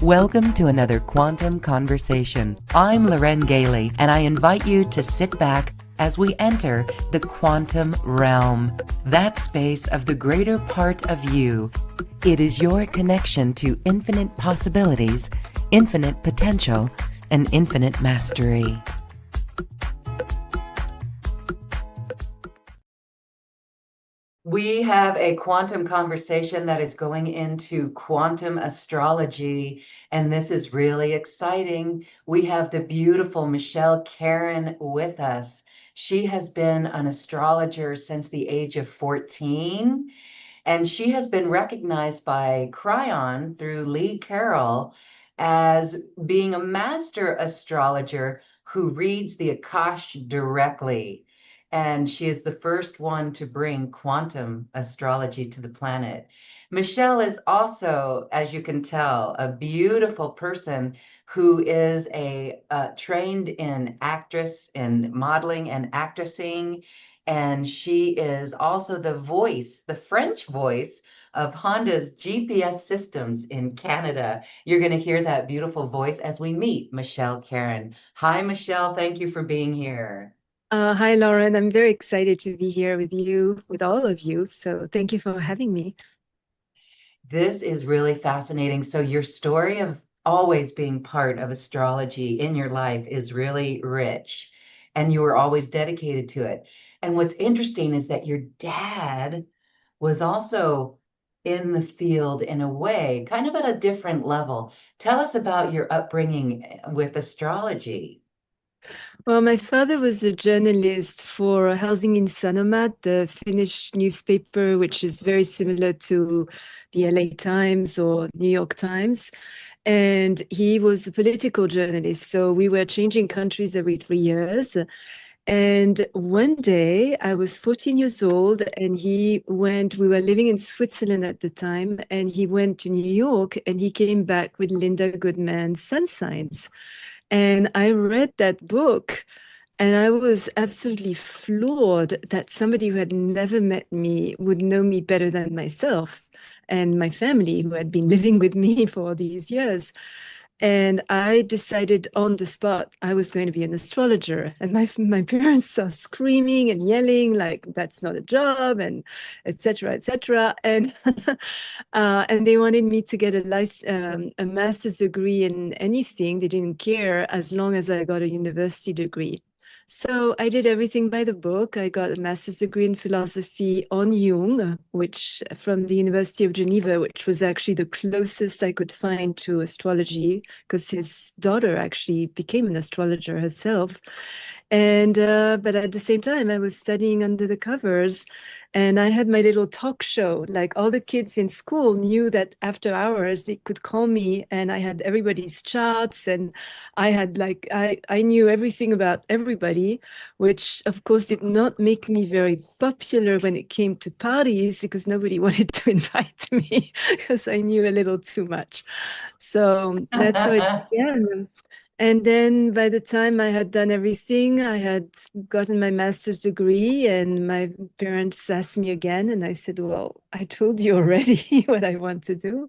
Welcome to another Quantum Conversation. I'm Loren Gailey, and I invite you to sit back as we enter the quantum realm, that space of the greater part of you. It is your connection to infinite possibilities, infinite potential, and infinite mastery. We have a quantum conversation that is going into quantum astrology, and this is really exciting. We have the beautiful Michelle Karén with us. She has been an astrologer since the age of 14, and she has been recognized by Cryon through Lee Carroll as being a master astrologer who reads the Akash directly. And she is the first one to bring quantum astrology to the planet. Michelle is also, as you can tell, a beautiful person who is trained in actress, in modeling and actressing. And she is also the voice, the French voice of Honda's GPS systems in Canada. You're going to hear that beautiful voice as we meet Michelle Karén. Hi, Michelle. Thank you for being here. Hi, Lauren. I'm very excited to be here with you, with all of you. So thank you for having me. This is really fascinating. So your story of always being part of astrology in your life is really rich, and you were always dedicated to it. And what's interesting is that your dad was also in the field in a way, kind of at a different level. Tell us about your upbringing with astrology. Well, my father was a journalist for Helsingin Sanomat, the Finnish newspaper, which is very similar to the LA Times or New York Times. And he was a political journalist. So we were changing countries every 3 years. And one day I was 14 years old and we were living in Switzerland at the time, and he went to New York and he came back with Linda Goodman's Sun Signs. And I read that book and I was absolutely floored that somebody who had never met me would know me better than myself and my family who had been living with me for all these years. And I decided on the spot I was going to be an astrologer. And my parents are screaming and yelling like that's not a job, and etc. etc. And and they wanted me to get a master's degree in anything. They didn't care as long as I got a university degree. So I did everything by the book. I got a master's degree in philosophy on Jung, which from the University of Geneva, which was actually the closest I could find to astrology, because his daughter actually became an astrologer herself. And but at the same time, I was studying under the covers, and I had my little talk show. Like all the kids in school knew that after hours they could call me, and I had everybody's charts, and I knew everything about everybody, which of course did not make me very popular when it came to parties because nobody wanted to invite me because I knew a little too much. So that's how it began. And then by the time I had done everything, I had gotten my master's degree, and my parents asked me again, and I said, well, I told you already what I want to do.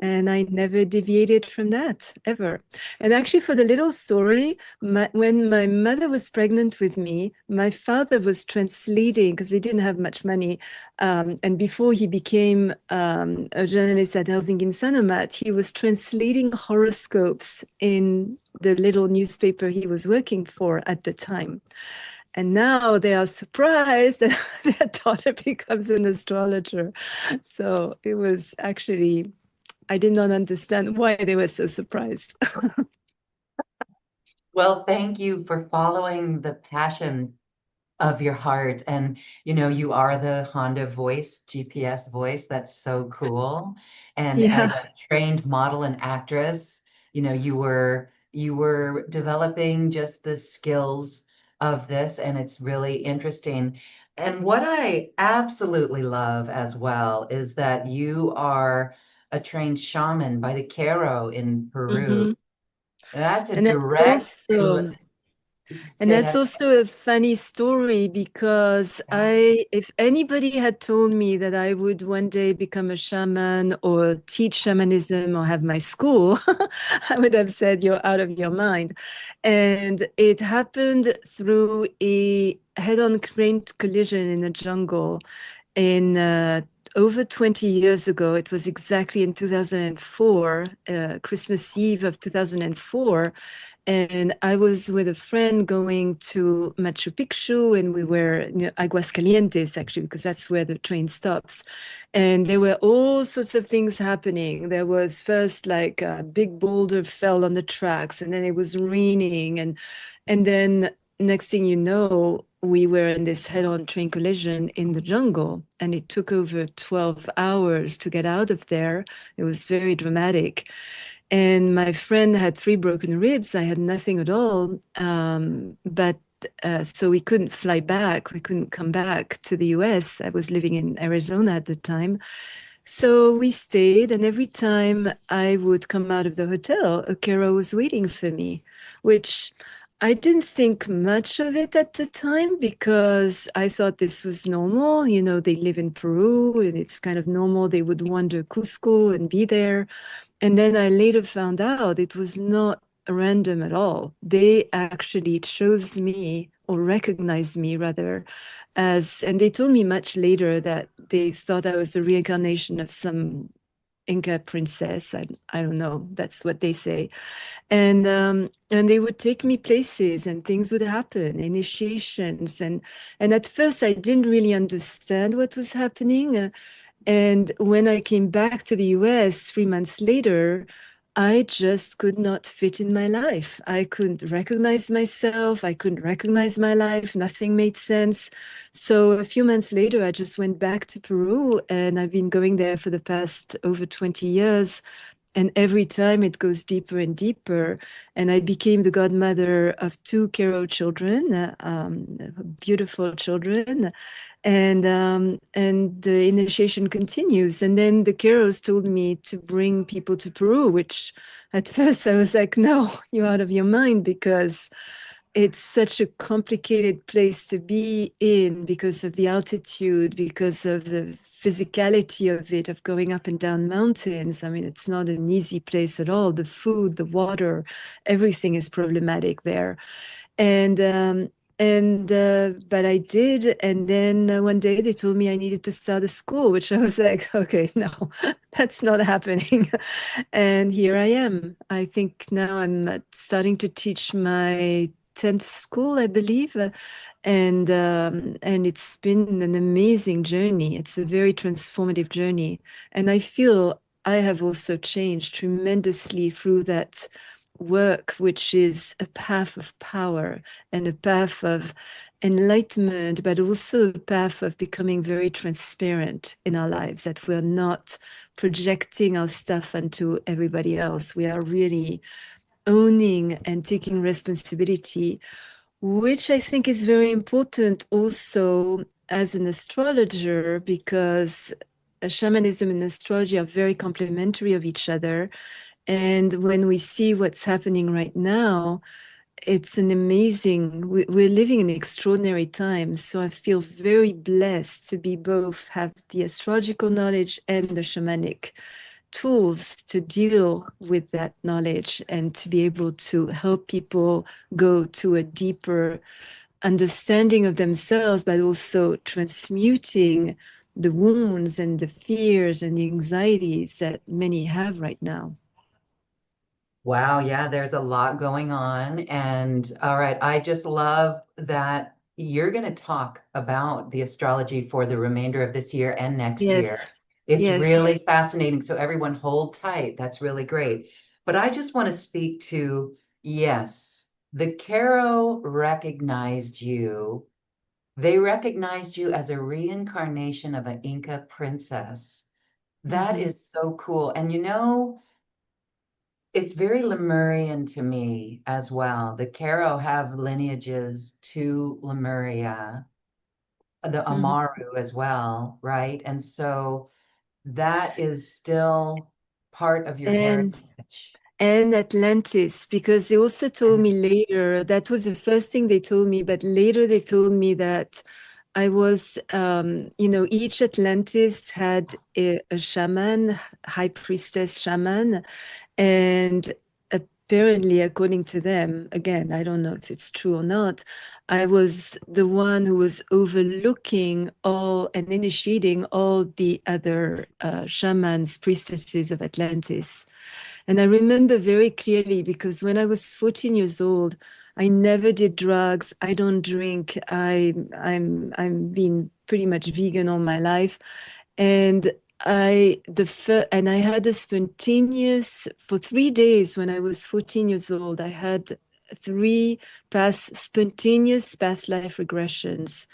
And I never deviated from that ever. And actually, for the little story, when my mother was pregnant with me, my father was translating because he didn't have much money. And before he became a journalist at Helsingin Sanomat, he was translating horoscopes in the little newspaper he was working for at the time. And now they are surprised that their daughter becomes an astrologer. So it was actually, I did not understand why they were so surprised. Well, thank you for following the passion of your heart. And, you are the Honda voice, GPS voice. That's so cool. And as Yeah. a trained model and actress, you were developing just the skills of this, and it's really interesting. And what I absolutely love as well is that you are a trained shaman by the Caro in Peru. Hmm. That's a And that's direct also, And Say that's that. also a funny story because Yeah. if anybody had told me that I would one day become a shaman or teach shamanism or have my school, I would have said, you're out of your mind. And it happened through a head-on crane collision in the jungle in over 20 years ago. It was exactly in 2004, Christmas Eve of 2004. And I was with a friend going to Machu Picchu, and we were near Aguascalientes, actually, because that's where the train stops. And there were all sorts of things happening. There was first like a big boulder fell on the tracks, and then it was raining, and then next thing you know, we were in this head-on train collision in the jungle, and it took over 12 hours to get out of there. It was very dramatic. And my friend had 3 broken ribs. I had nothing at all. But so we couldn't fly back. We couldn't come back to the US. I was living in Arizona at the time. So we stayed, and every time I would come out of the hotel, a carol was waiting for me, which I didn't think much of it at the time because I thought this was normal. You know, they live in Peru and it's kind of normal. They would wander Cusco and be there. And then I later found out it was not random at all. They actually chose me or recognized me rather as, and they told me much later that they thought I was the reincarnation of some Inca princess. I don't know. That's what they say. And they would take me places and things would happen, initiations. And at first I didn't really understand what was happening. And when I came back to the US 3 months later, I just could not fit in my life. I couldn't recognize myself. I couldn't recognize my life. Nothing made sense. So a few months later, I just went back to Peru and I've been going there for the past over 20 years. And every time it goes deeper and deeper. And I became the godmother of 2 Kero children, beautiful children. And the initiation continues. And then the Keros told me to bring people to Peru, which at first I was like, no, you're out of your mind because it's such a complicated place to be in because of the altitude, because of the physicality of it, of going up and down mountains. I mean, it's not an easy place at all. The food, the water, everything is problematic there. And but I did, and then one day they told me I needed to start a school, which I was like, okay, no, that's not happening. And here I am. I think now I'm starting to teach my 10th school, I believe, and it's been an amazing journey. It's a very transformative journey, and I feel I have also changed tremendously through that work, which is a path of power and a path of enlightenment, but also a path of becoming very transparent in our lives, that we're not projecting our stuff onto everybody else. We are really owning and taking responsibility, which I think is very important also as an astrologer, because shamanism and astrology are very complementary of each other. And when we see what's happening right now, it's an amazing, we're living in extraordinary times. So I feel very blessed to be both have the astrological knowledge and the shamanic tools to deal with that knowledge and to be able to help people go to a deeper understanding of themselves, but also transmuting the wounds and the fears and the anxieties that many have right now. Wow, yeah, there's a lot going on. And all right, I just love that you're going to talk about the astrology for the remainder of this year and next Yes, year. It's yes. really fascinating. So everyone hold tight. That's really great. But I just want to speak to, yes, the Caro recognized you. They recognized you as a reincarnation of an Inca princess. That Mhm. is so cool. And you know, it's very Lemurian to me as well. The Caro have lineages to Lemuria, the Mhm. Amaru as well, right? And so that is still part of your And heritage. and Atlantis, because they also told me later, that was the first thing they told me, but later they told me that I was, each Atlantis had a shaman, high priestess shaman, and apparently, according to them, again, I don't know if it's true or not, I was the one who was overlooking all and initiating all the other shamans, priestesses of Atlantis. And I remember very clearly because when I was 14 years old, I never did drugs. I don't drink. I'm been pretty much vegan all my life. And I had a spontaneous for 3 days when I was 14 years old. I had three past spontaneous past life regressions.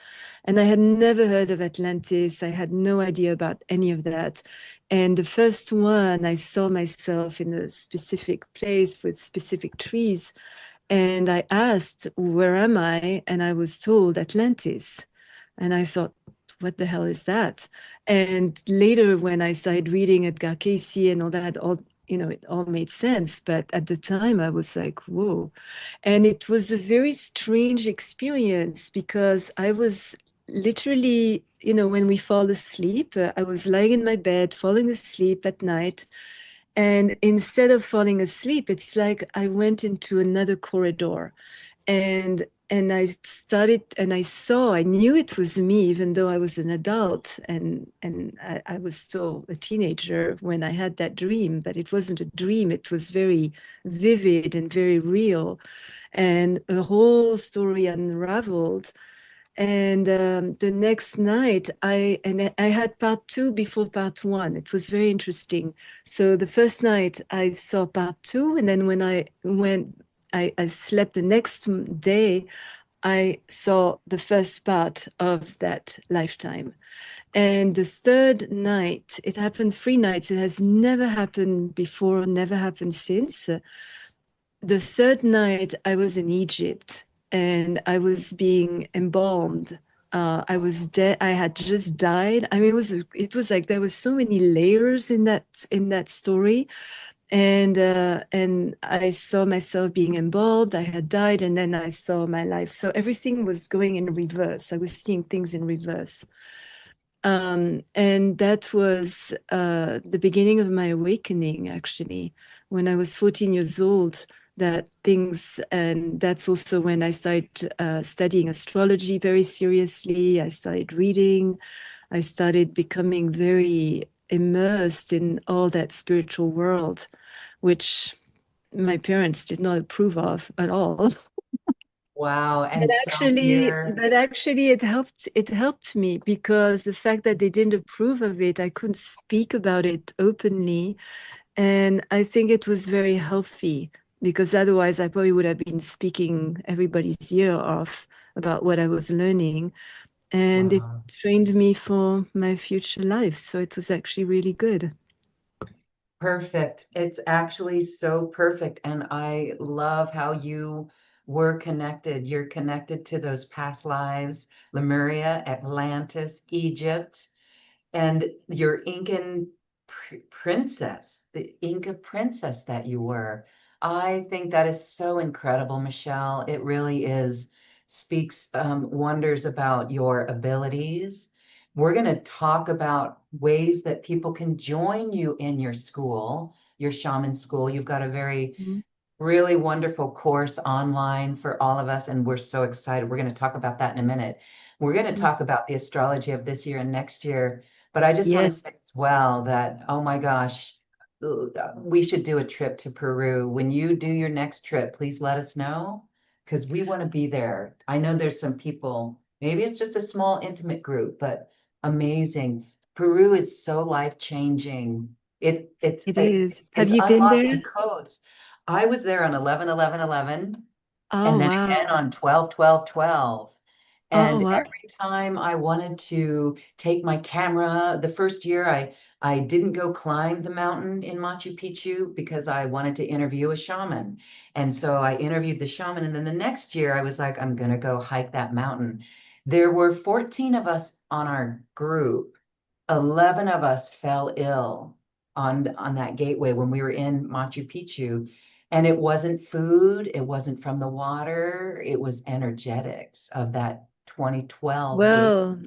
And I had never heard of Atlantis. I had no idea about any of that. And the first one, I saw myself in a specific place with specific trees. And I asked, where am I? And I was told Atlantis. And I thought, what the hell is that? And later, when I started reading Edgar Cayce and all that, it all made sense. But at the time, I was like, whoa. And it was a very strange experience because I was literally, when we fall asleep, I was lying in my bed, falling asleep at night. And instead of falling asleep, it's like I went into another corridor and I started and I knew it was me, even though I was an adult and I was still a teenager when I had that dream, but it wasn't a dream. It was very vivid and very real. And a whole story unraveled. And the next night, I had part two before part one. It was very interesting. So the first night I saw part two, and then I slept the next day, I saw the first part of that lifetime. And the third night, it happened 3 nights. It has never happened before, never happened since. The third night, I was in Egypt and I was being embalmed. I was dead. I had just died. I mean, it was like there was so many layers in that story, and I saw myself being embalmed. I had died, and then I saw my life. So everything was going in reverse. I was seeing things in reverse. And that was the beginning of my awakening, actually, when I was 14 years old. And that's also when I started studying astrology very seriously. I started reading. I started becoming very immersed in all that spiritual world, which my parents did not approve of at all. Wow. But And so actually, here, but actually it helped me because the fact that they didn't approve of it, I couldn't speak about it openly. And I think it was very healthy because otherwise I probably would have been speaking everybody's ear off about what I was learning. And it wow. trained me for my future life. So it was actually really good. Perfect. It's actually so perfect. And I love how you were connected. You're connected to those past lives, Lemuria, Atlantis, Egypt, and your Incan princess, the Inca princess that you were. I think that is so incredible, Michelle. It really is, speaks wonders about your abilities. We're going to talk about ways that people can join you in your school, your shaman school. You've got a very Mhm. really wonderful course online for all of us, and we're so excited. We're going to talk about that in a minute. We're going to talk about the astrology of this year and next year, but I just want to Yes, say as well that, oh my gosh, we should do a trip to Peru. When you do your next trip, please let us know because we want to be there. I know there's some people, maybe it's just a small, intimate group, but amazing. Peru is so life-changing. It it's it it, is. Have it's you been unlocking there? codes. I was there on 11/11/11, Oh, and then wow. again on 12/12/12. Oh, And wow. every time I wanted to take my camera, the first year I didn't go climb the mountain in Machu Picchu because I wanted to interview a shaman. And so I interviewed the shaman. And then the next year I was like, I'm gonna go hike that mountain. There were 14 of us on our group. 11 of us fell ill on that gateway when we were in Machu Picchu. And it wasn't food, it wasn't from the water, it was energetics of that 2012 gate. Well,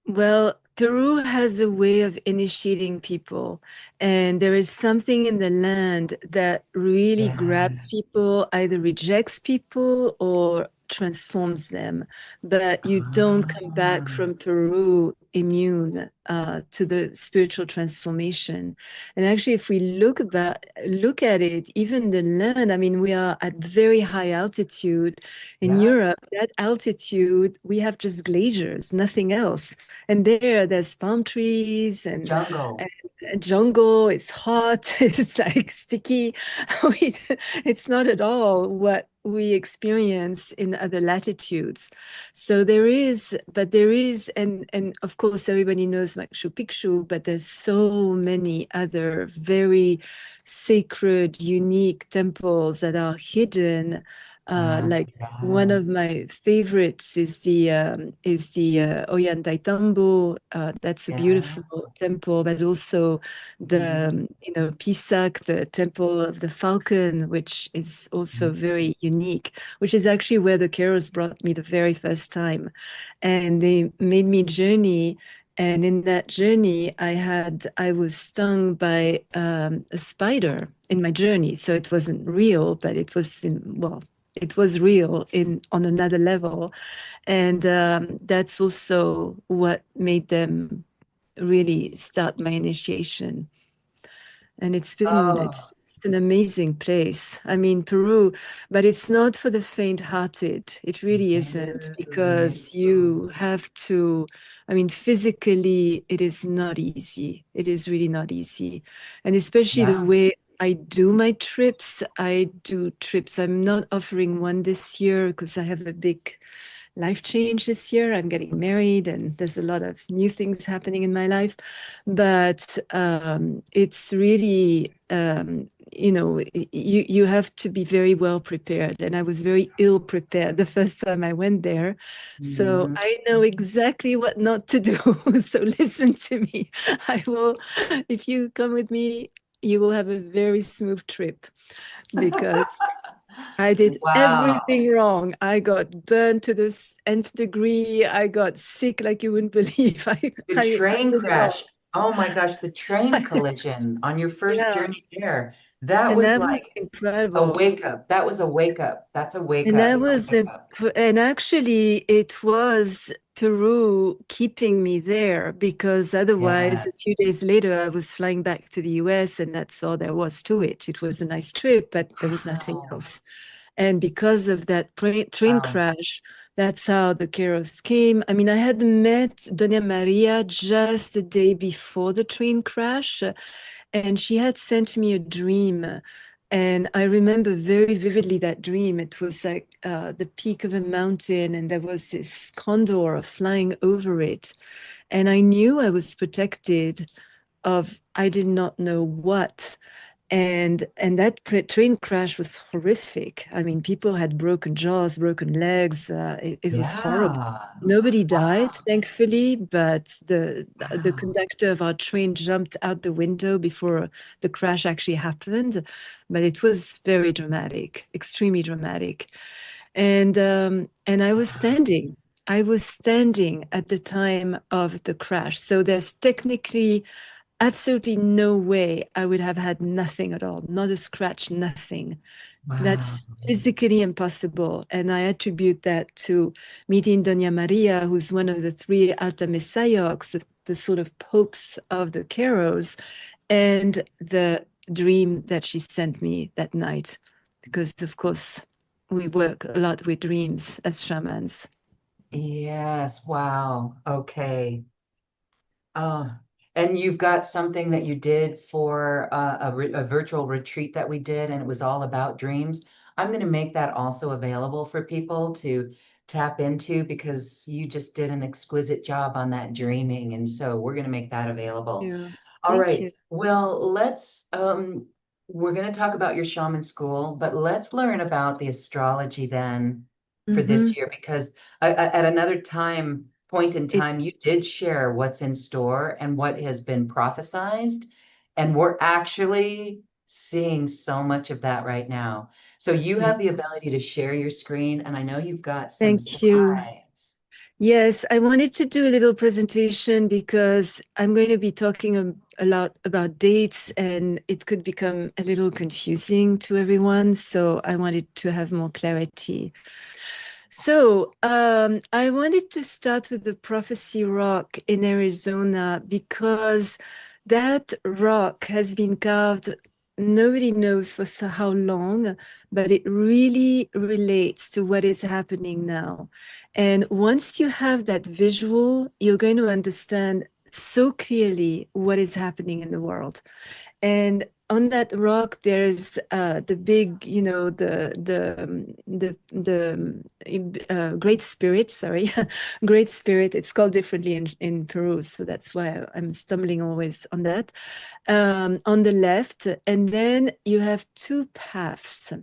Well, Peru has a way of initiating people, and there is something in the land that really grabs Yes. people, either rejects people or transforms them. But you don't come back Ah, from Peru immune to the spiritual transformation. And actually, if we look at it, even the land, I mean, we are at very high altitude. In yeah, Europe, that altitude, we have just glaciers, nothing else. And there's palm trees jungle. and jungle. It's hot. It's like sticky. We- It's not at all what we experience in other latitudes. So and of course everybody knows Machu Picchu, but there's so many other very sacred, unique temples that are hidden. Like one Yes. of my favorites is the Ollantaytambo. That's a Yeah. beautiful temple, but also the Mhm. Pisac, the Temple of the Falcon, which is also Mhm. very unique, which is actually where the Keros brought me the very first time, and they made me journey. And in that journey, I was stung by a spider in my journey. So it wasn't real, but it was real in on another level, and that's also what made them really start my initiation. And Oh, it's an amazing place. I mean, Peru, but it's not for the faint-hearted. It really isn't, very because you have to, I mean, physically, it is not easy. It is really not easy. And especially the yeah. way I do my trips, I do trips. I'm not offering one this year because I have a big life change this year. I'm getting married and there's a lot of new things happening in my life. But it's really, you have to be very well prepared. And I was very ill prepared the first time I went there. So Mhm. I know exactly what not to do. So listen to me. If you come with me, you will have a very smooth trip because I did Wow. everything wrong. I got burned to the nth degree. I got sick like you wouldn't believe. The I train did it crash. all. Oh my gosh, the train collision on your first Yeah, journey there. That and was that was like a incredible. wake up. That was a wake up. That's a wake And that up. A was wake up. and actually it was Peru keeping me there, because otherwise Yeah. a few days later I was flying back to the US and that's all there was to it. It was a nice trip, but there was nothing Wow. else. And because of that train Wow. crash, that's how the Keros came. I mean, I had met Doña Maria just the day before the train crash, and she had sent me a dream. And I remember very vividly that dream. It was like the peak of a mountain, and there was this condor flying over it. And I knew I was protected of I did not know what. And that train crash was horrific. I mean, people had broken jaws, broken legs. It was horrible. Yeah. Nobody died, Wow. thankfully, but the Wow. conductor of our train jumped out the window before the crash actually happened. But it was very dramatic, extremely dramatic. And I was Wow. standing. I was standing at the time of the crash. So there's technically absolutely no way I would have had nothing at all, not a scratch, nothing. Wow. That's physically impossible. And I attribute that to meeting Doña Maria, who's one of the three Alta Messiahs, the sort of popes of the Keros, and the dream that she sent me that night. Because, of course, we work a lot with dreams as shamans. Yes. Wow. Okay. Oh, and you've got something that you did for a virtual retreat that we did, and it was all about dreams. I'm going to make that also available for people to tap into because you just did an exquisite job on that dreaming. And so we're going to make that available. Yeah. All Thank you. right. Well, we're going to talk about your shaman school, but let's learn about the astrology then for Hmm. this year because at another point in It time, you did share what's in store and what has been prophesized. And we're actually seeing so much of that right now. So you have the Yes. ability to share your screen, and I know you've got some Thank you. slides. Yes, I wanted to do a little presentation because I'm going to be talking a lot about dates and it could become a little confusing to everyone. So I wanted to have more clarity. So I wanted to start with the Prophecy Rock in Arizona because that rock has been carved, nobody knows for how long, but it really relates to what is happening now. And once you have that visual, you're going to understand so clearly what is happening in the world. And on that rock, there's the big, the Great Spirit. Sorry, Great Spirit. It's called differently in Peru, so that's why I'm stumbling always on that. On the left, and then you have two paths.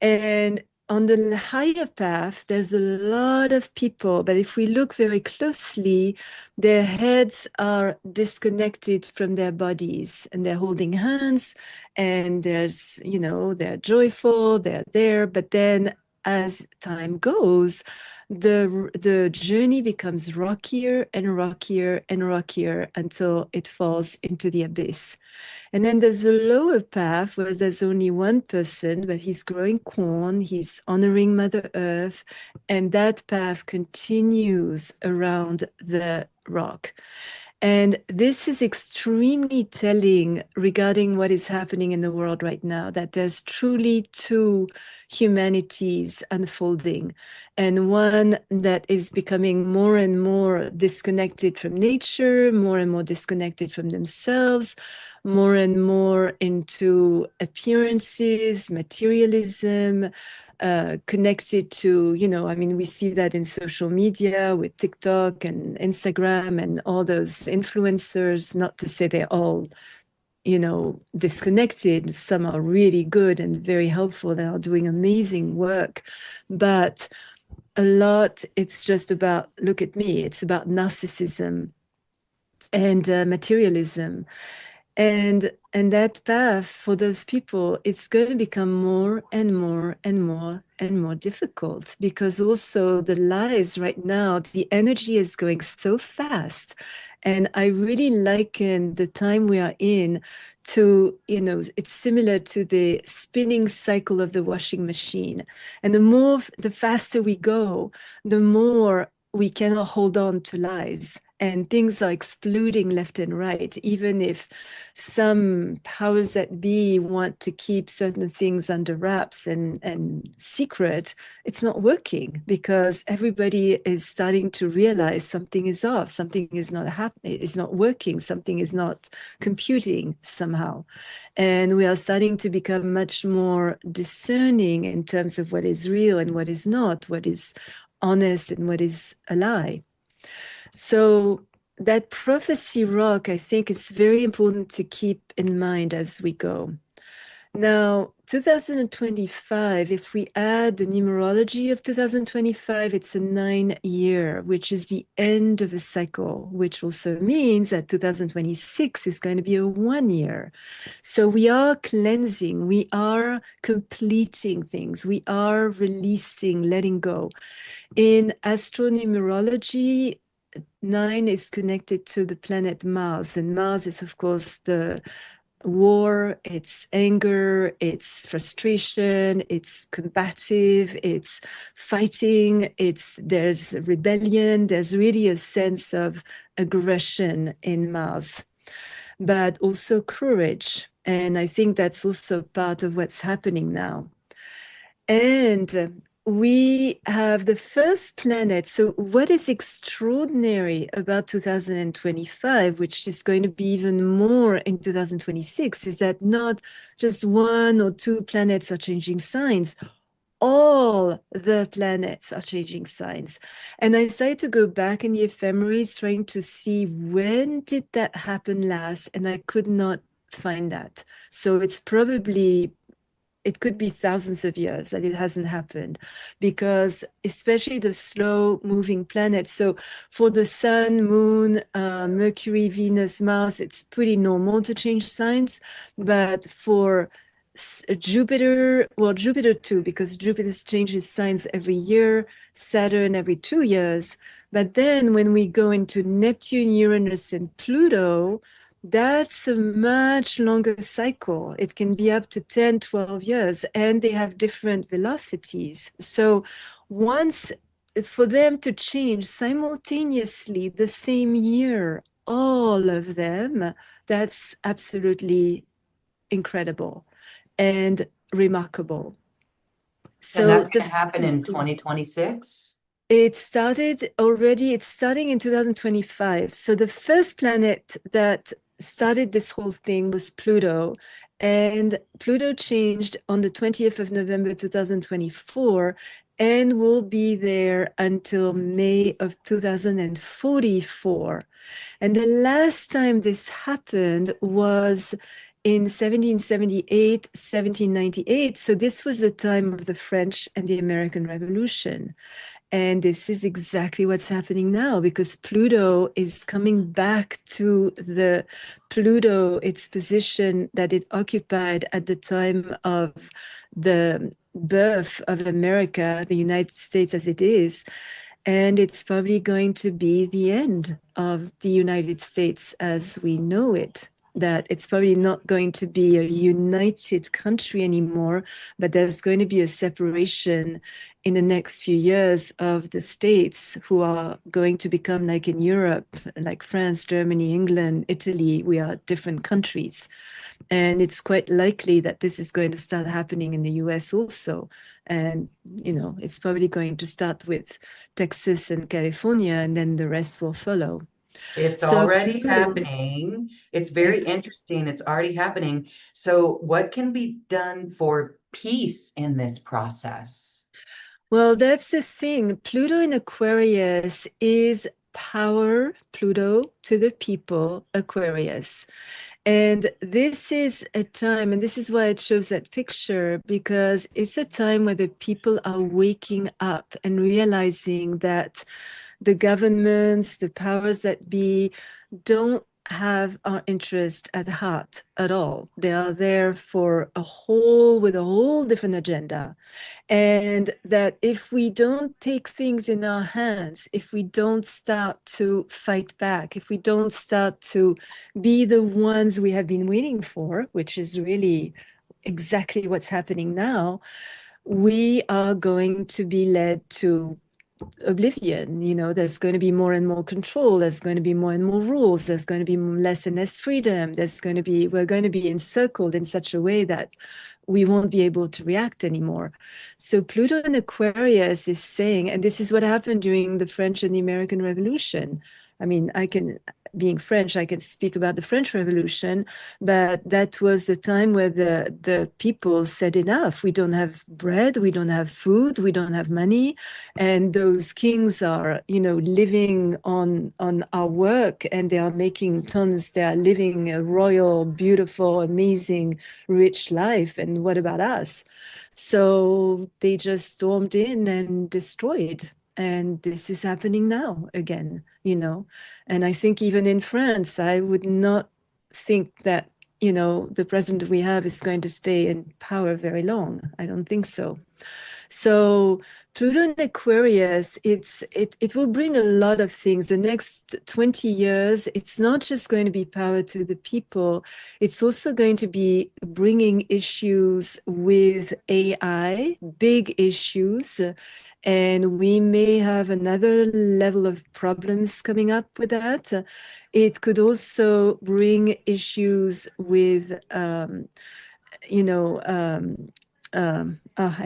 And on the higher path, there's a lot of people, but if we look very closely, their heads are disconnected from their bodies and they're holding hands and they're joyful, they're there. But then as time goes, the journey becomes rockier and rockier and rockier until it falls into the abyss. And then there's a lower path where there's only one person, but he's growing corn, he's honoring Mother Earth, and that path continues around the rock. And this is extremely telling regarding what is happening in the world right now, that there's truly two humanities unfolding, and one that is becoming more and more disconnected from nature, more and more disconnected from themselves, more and more into appearances, materialism, connected to, we see that in social media with TikTok and Instagram and all those influencers, not to say they're all, disconnected. Some are really good and very helpful. They are doing amazing work. But a lot, it's just about, look at me, it's about narcissism and materialism. And that path for those people, it's going to become more and more and more and more difficult, because also the lies right now, the energy is going so fast. And I really liken the time we are in to, it's similar to the spinning cycle of the washing machine. And the faster we go, the more we cannot hold on to lies. And things are exploding left and right, even if some powers that be want to keep certain things under wraps and secret. It's not working because everybody is starting to realize something is off, something is not happening, is not working, something is not computing somehow. And we are starting to become much more discerning in terms of what is real and what is not, what is honest and what is a lie. So that prophecy rock, I think it's very important to keep in mind as we go. Now, 2025, if we add the numerology of 2025, it's a 9-year, which is the end of a cycle, which also means that 2026 is going to be a 1-year. So we are cleansing, we are completing things, we are releasing, letting go. In astronumerology, 9 is connected to the planet Mars, and Mars is, of course, the war, it's anger, it's frustration, it's combative, it's fighting, there's rebellion, there's really a sense of aggression in Mars, but also courage. And I think that's also part of what's happening now. And we have the first planet. So what is extraordinary about 2025, which is going to be even more in 2026, is that not just one or two planets are changing signs, all the planets are changing signs. And I started to go back in the ephemeris trying to see when did that happen last, and I could not find that. So it's probably it could be thousands of years that it hasn't happened, because especially the slow moving planets. So for the sun, moon, Mercury, Venus, Mars, it's pretty normal to change signs. But for Jupiter, well, Jupiter too, because Jupiter changes signs every year, Saturn every 2 years. But then when we go into Neptune, Uranus, and Pluto, that's a much longer cycle. It can be up to 10, 12 years, and they have different velocities. So once, for them to change simultaneously the same year, all of them, that's absolutely incredible and remarkable. And So that's the going to happen in first, 2026. it started already, it's starting in 2025. So the first planet that started this whole thing was Pluto. And Pluto changed on the 20th of November 2024 and will be there until May of 2044. And the last time this happened was in 1778, 1798. So this was the time of the French and the American Revolution. And this is exactly what's happening now, because Pluto is coming back to the Pluto, its position that it occupied at the time of the birth of America, the United States as it is. And it's probably going to be the end of the United States as we know it. That it's probably not going to be a united country anymore, but there's going to be a separation in the next few years of the states, who are going to become like in Europe, like France, Germany, England, Italy. We are different countries. And it's quite likely that this is going to start happening in the US also. And, it's probably going to start with Texas and California, and then the rest will follow. It's So already Pluto, happening. It's very ex interesting. It's already happening. So, what can be done for peace in this process? well, that's the thing. Pluto in Aquarius is power, Pluto to the people, Aquarius. And this is a time, and this is why it shows that picture, because it's a time where the people are waking up and realizing that the governments, the powers that be, don't have our interest at heart at all. They are there for with a whole different agenda. And that if we don't take things in our hands, if we don't start to fight back, if we don't start to be the ones we have been waiting for, which is really exactly what's happening now, we are going to be led to oblivion. There's going to be more and more control, there's going to be more and more rules, there's going to be less and less freedom, we're going to be encircled in such a way that we won't be able to react anymore. So Pluto in Aquarius is saying, and this is what happened during the French and the American Revolution. I mean, being French, I can speak about the French Revolution, but that was the time where the people said enough. We don't have bread, we don't have food, we don't have money, and those kings are, living on our work, and they are making tons. They are living a royal, beautiful, amazing, rich life. And what about us? So they just stormed in and destroyed. And this is happening now again, And I think even in France, I would not think that, the president we have is going to stay in power very long. I don't think so. So Pluto in Aquarius, it will bring a lot of things. The next 20 years, it's not just going to be power to the people. It's also going to be bringing issues with AI, big issues. And we may have another level of problems coming up with that. It could also bring issues with, I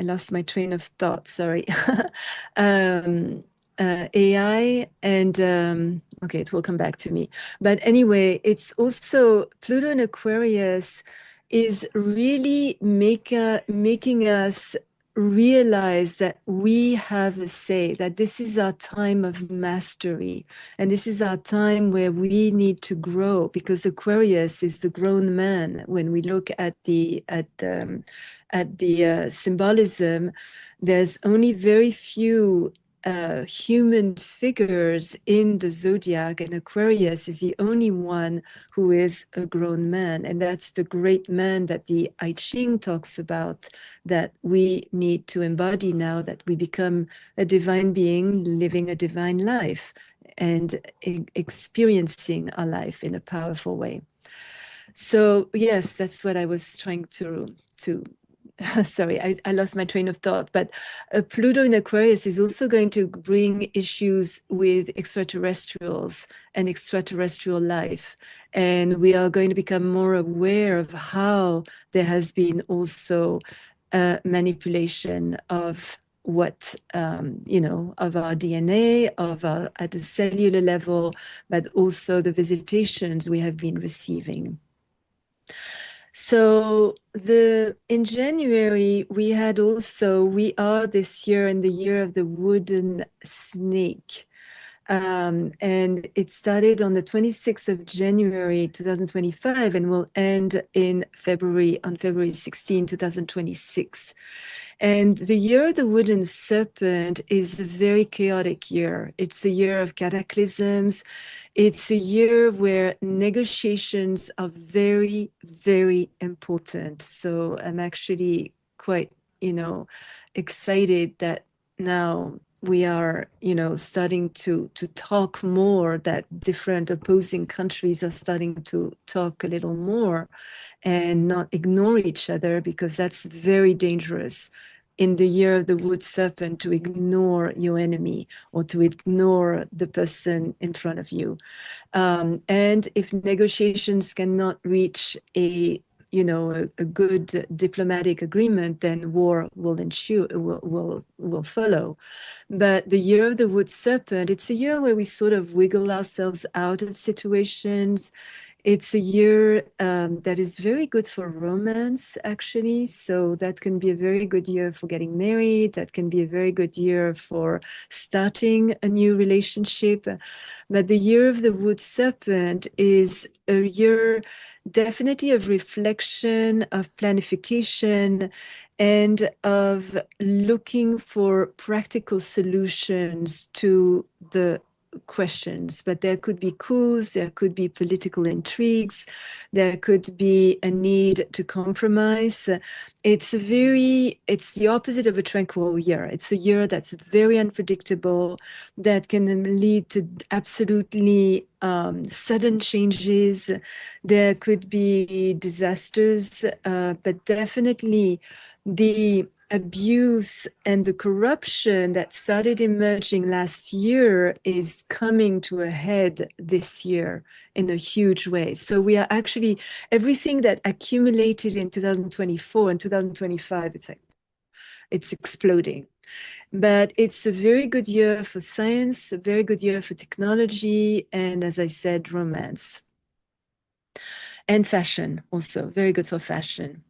lost my train of thought, sorry. AI and, okay, it will come back to me. But anyway, it's also Pluto in Aquarius is really making us realize that we have a say, that this is our time of mastery, and this is our time where we need to grow, because Aquarius is the grown man. When we look at the symbolism, there's only very few human figures in the zodiac, and Aquarius is the only one who is a grown man, and that's the great man that the I Ching talks about, that we need to embody now that we become a divine being living a divine life and experiencing our life in a powerful way. So yes, that's what I was trying to sorry, I lost my train of thought, but Pluto in Aquarius is also going to bring issues with extraterrestrials and extraterrestrial life. And we are going to become more aware of how there has been also manipulation of what, of our DNA, at a cellular level, but also the visitations we have been receiving. So in January, we are this year in the year of the wooden snake. And it started on the 26th of January, 2025, and will end on February 16, 2026. And the year of the wooden serpent is a very chaotic year. It's a year of cataclysms. It's a year where negotiations are very, very important. So I'm actually quite, excited that now we are, starting to talk more, that different opposing countries are starting to talk a little more and not ignore each other, because that's very dangerous in the year of the wood serpent, to ignore your enemy or to ignore the person in front of you. And if negotiations cannot reach a good diplomatic agreement, then war will ensue, will follow. But the year of the wood serpent, it's a year where we sort of wiggle ourselves out of situations. It's a year that is very good for romance, actually. So that can be a very good year for getting married. That can be a very good year for starting a new relationship. But the year of the wood serpent is a year definitely of reflection, of planification, and of looking for practical solutions to the questions. But there could be coups, there could be political intrigues, there could be a need to compromise. It's the opposite of a tranquil year. It's a year that's very unpredictable, that can lead to absolutely sudden changes. There could be disasters, but definitely the abuse and the corruption that started emerging last year is coming to a head this year in a huge way. So we are actually, everything that accumulated in 2024 and 2025, it's exploding. But it's a very good year for science, a very good year for technology, and as I said, romance. And fashion also, very good for fashion.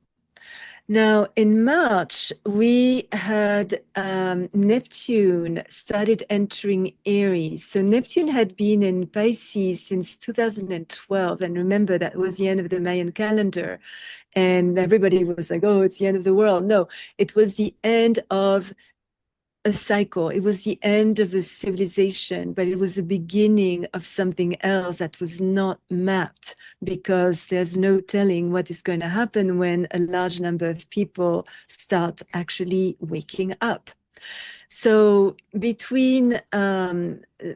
Now, in March, we had Neptune started entering Aries. So Neptune had been in Pisces since 2012. And remember, that was the end of the Mayan calendar. And everybody was like, oh, it's the end of the world. No, it was the end of a cycle. It was the end of a civilization, but it was the beginning of something else that was not mapped, because there's no telling what is going to happen when a large number of people start actually waking up. So between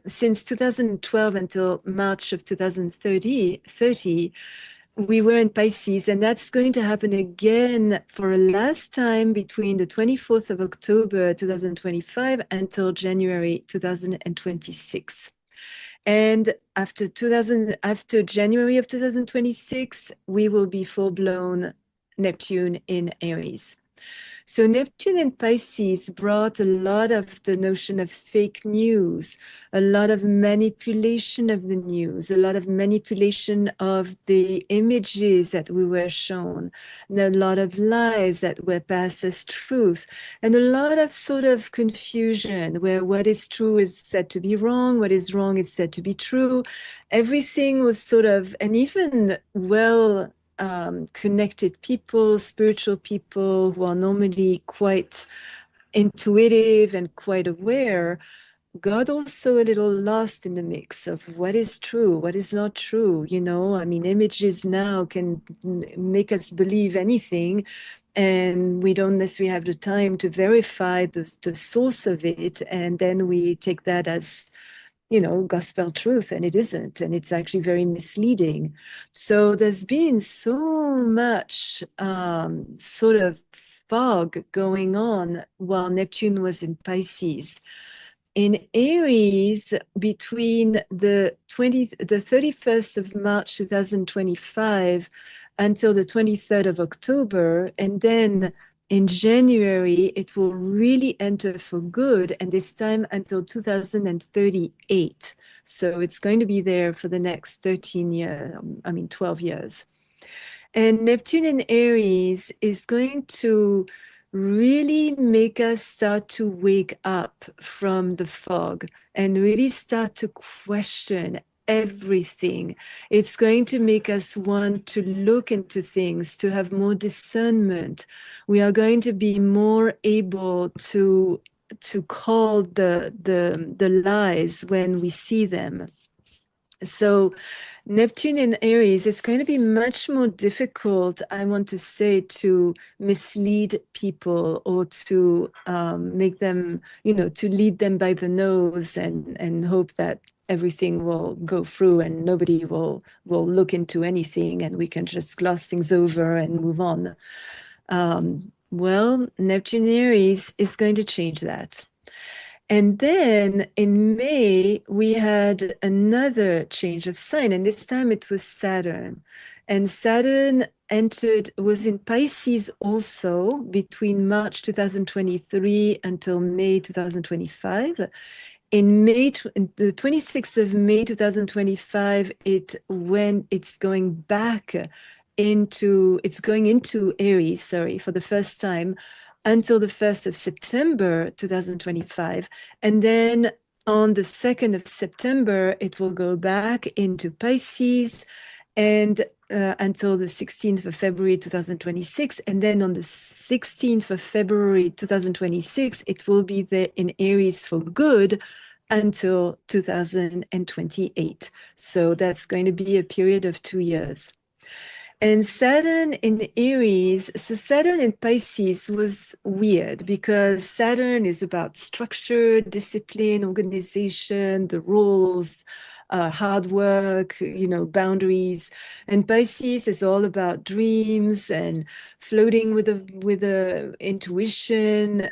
since 2012 until March of 2030, we were in Pisces, and that's going to happen again for a last time between the 24th of October 2025 until January 2026. And after January of 2026, we will be full-blown Neptune in Aries. So Neptune in Pisces brought a lot of the notion of fake news, a lot of manipulation of the news, a lot of manipulation of the images that we were shown, and a lot of lies that were passed as truth, and a lot of sort of confusion where what is true is said to be wrong, what is wrong is said to be true. Everything was sort of, and even connected people, spiritual people who are normally quite intuitive and quite aware, got also a little lost in the mix of what is true, what is not true. You know, I mean, images now can make us believe anything, and we don't necessarily have the time to verify the source of it. And then we take that as, you know, gospel truth, and it isn't, and it's actually very misleading. So there's been so much sort of fog going on while Neptune was in Pisces. In Aries, between the 31st of March 2025 until the 23rd of October, and then in January, it will really enter for good, and this time until 2038. So it's going to be there for the next 12 years. And Neptune in Aries is going to really make us start to wake up from the fog and really start to question everything. It's going to make us want to look into things, to have more discernment. We are going to be more able to call the lies when we see them. So Neptune in Aries is going to be much more difficult, I want to say, to mislead people or to make them, you know, to lead them by the nose and hope that everything will go through and nobody will look into anything and we can just gloss things over and move on. Well, Neptune in Aries is going to change that. And then in May, we had another change of sign, and this time it was Saturn. And Saturn was in Pisces also between March 2023 until May 2025. In the 26th of May 2025, it's going into Aries, for the first time, until the 1st of September 2025. And then on the 2nd of September, it will go back into Pisces and until the 16th of February 2026. And then on the 16th of February 2026, it will be there in Aries for good until 2028. So that's going to be a period of 2 years. And Saturn in Aries, so Saturn in Pisces was weird because Saturn is about structure, discipline, organization, the rules, hard work, you know, boundaries. And Pisces is all about dreams and floating with a intuition,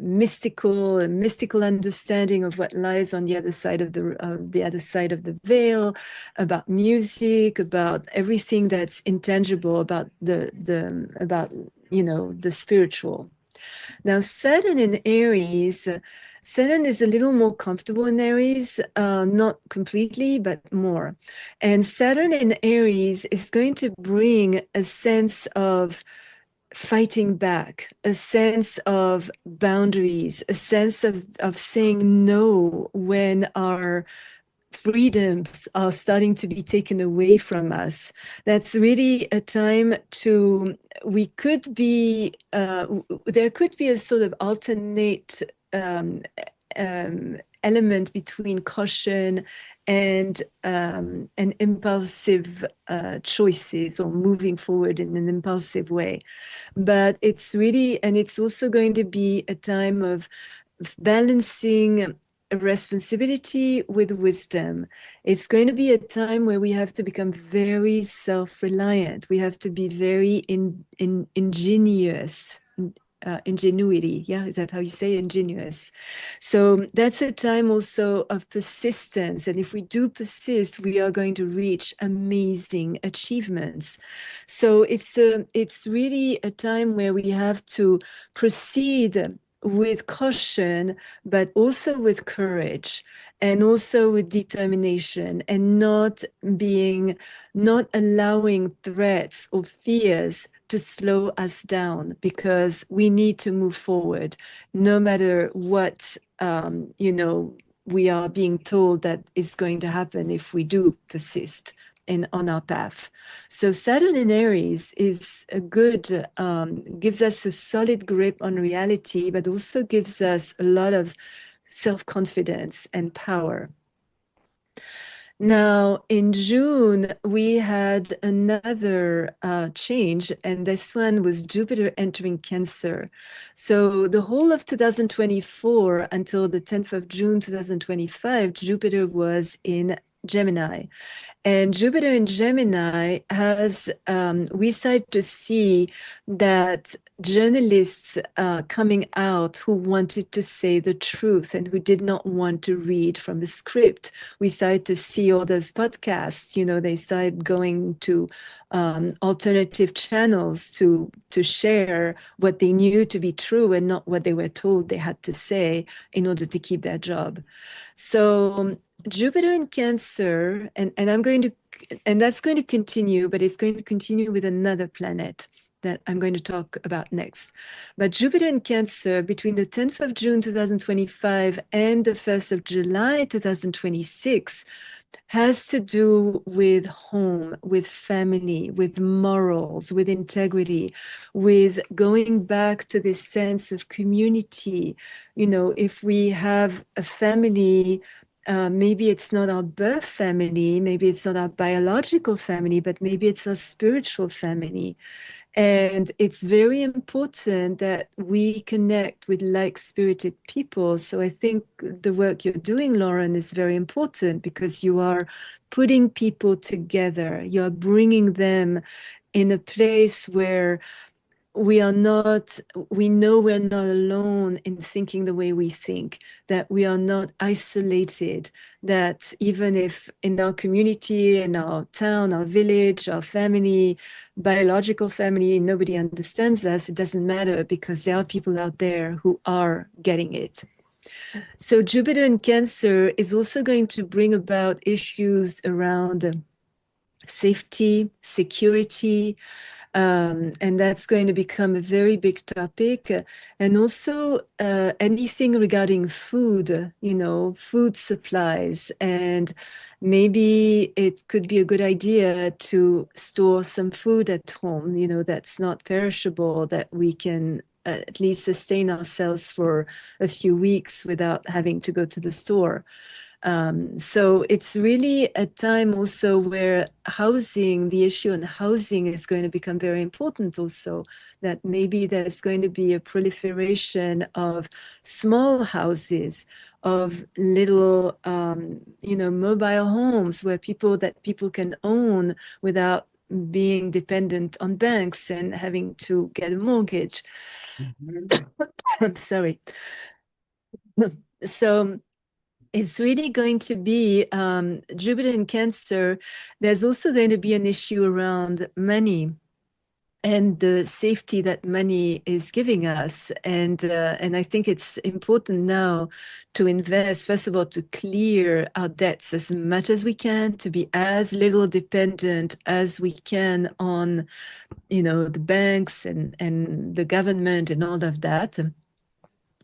mystical understanding of what lies on the other side of the veil, about music, about everything that's intangible, about the spiritual. Now, Saturn in Aries, Saturn is a little more comfortable in Aries, not completely, but more. And Saturn in Aries is going to bring a sense of fighting back, a sense of boundaries, a sense of saying no when our freedoms are starting to be taken away from us. That's really a time there could be a sort of alternate element between caution and impulsive choices or moving forward in an impulsive way. But it's also going to be a time of balancing responsibility with wisdom. It's going to be a time where we have to become very self-reliant. We have to be very ingenious ingenuity. Yeah, is that how you say ingenious? So that's a time also of persistence. And if we do persist, we are going to reach amazing achievements. So it's really a time where we have to proceed with caution, but also with courage and also with determination, and not allowing threats or fears to slow us down, because we need to move forward no matter what, we are being told that is going to happen if we do persist on our path. So Saturn in Aries is a good, gives us a solid grip on reality, but also gives us a lot of self-confidence and power. Now, in June, we had another change, and this one was Jupiter entering Cancer. So the whole of 2024 until the 10th of June 2025, Jupiter was in Gemini. And Jupiter in Gemini has, we start to see that journalists coming out who wanted to say the truth and who did not want to read from a script. We started to see all those podcasts, they started going to alternative channels to share what they knew to be true and not what they were told they had to say in order to keep their job. So Jupiter in Cancer, and that's going to continue, but it's going to continue with another planet that I'm going to talk about next. But Jupiter in Cancer between the 10th of June 2025 and the 1st of July 2026 has to do with home, with family, with morals, with integrity, with going back to this sense of community. If we have a family, maybe it's not our birth family, maybe it's not our biological family, but maybe it's our spiritual family. And it's very important that we connect with like-spirited people. So I think the work you're doing, Lauren, is very important, because you are putting people together. You're bringing them in a place where we know we're not alone in thinking the way we think, that we are not isolated, that even if in our community, in our town, our village, our family, biological family, nobody understands us, it doesn't matter, because there are people out there who are getting it. So Jupiter in Cancer is also going to bring about issues around safety, security, and that's going to become a very big topic. And also anything regarding food, food supplies. And maybe it could be a good idea to store some food at home, that's not perishable, that we can at least sustain ourselves for a few weeks without having to go to the store. So it's really a time also where the issue on housing is going to become very important also, that maybe there's going to be a proliferation of small houses, of little, mobile homes where people can own without being dependent on banks and having to get a mortgage. Mm-hmm. I'm sorry. So it's really going to be Jupiter in Cancer. There's also going to be an issue around money and the safety that money is giving us. And I think it's important now to invest, first of all, to clear our debts as much as we can, to be as little dependent as we can on, the banks and the government and all of that.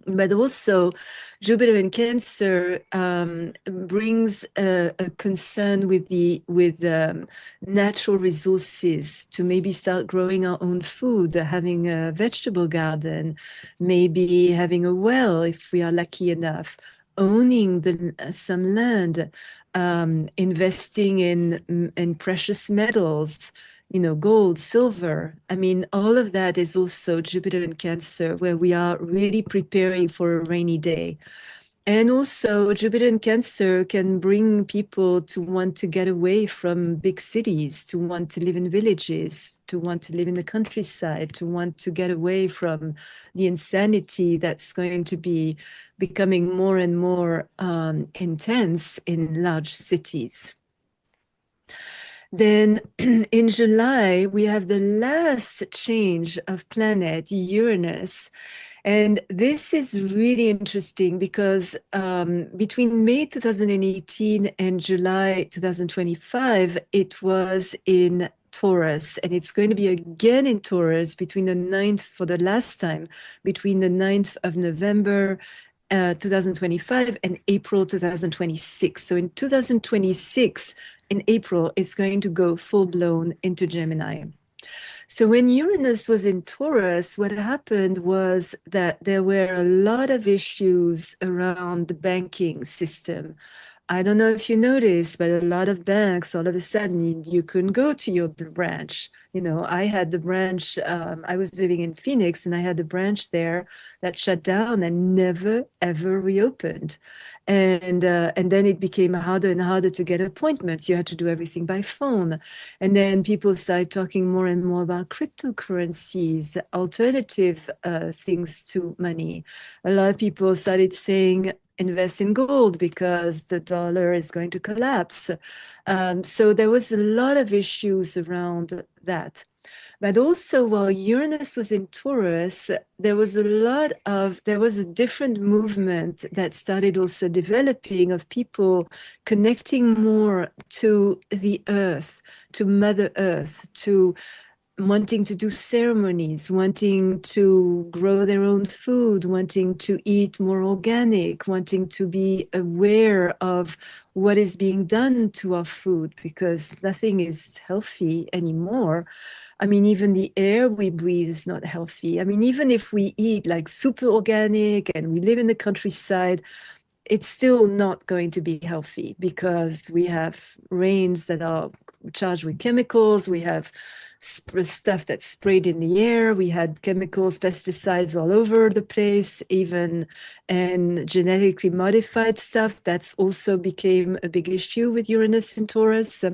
But also, Jupiter in Cancer brings a concern with natural resources, to maybe start growing our own food, having a vegetable garden, maybe having a well if we are lucky enough, owning some land, investing in precious metals, gold, silver. I mean, all of that is also Jupiter in Cancer, where we are really preparing for a rainy day. And also, Jupiter in Cancer can bring people to want to get away from big cities, to want to live in villages, to want to live in the countryside, to want to get away from the insanity that's going to be becoming more and more intense in large cities. Then in July, we have the last change of planet Uranus. And this is really interesting because between May 2018 and July 2025, it was in Taurus, and it's going to be again in Taurus between the 9th, for the last time, between the 9th of November 2025 and April 2026. So in 2026, in April, it's going to go full-blown into Gemini. So when Uranus was in Taurus, what happened was that there were a lot of issues around the banking system. I don't know if you noticed, but a lot of banks, all of a sudden, you couldn't go to your branch. You know, I had the branch, I was living in Phoenix, and I had the branch there that shut down and never, ever reopened. And then it became harder and harder to get appointments. You had to do everything by phone. And then people started talking more and more about cryptocurrencies, alternative things to money. A lot of people started saying, invest in gold because the dollar is going to collapse. So there was a lot of issues around that. But also, while Uranus was in Taurus, there was a different movement that started also developing of people connecting more to the earth, to Mother Earth, to wanting to do ceremonies, wanting to grow their own food, wanting to eat more organic, wanting to be aware of what is being done to our food, because nothing is healthy anymore. I mean, even the air we breathe is not healthy. I mean, even if we eat like super organic and we live in the countryside, it's still not going to be healthy because we have rains that are charged with chemicals. We have stuff that's sprayed in the air. We had chemicals, pesticides all over the place, even, and genetically modified stuff. That's also became a big issue with Uranus in Taurus.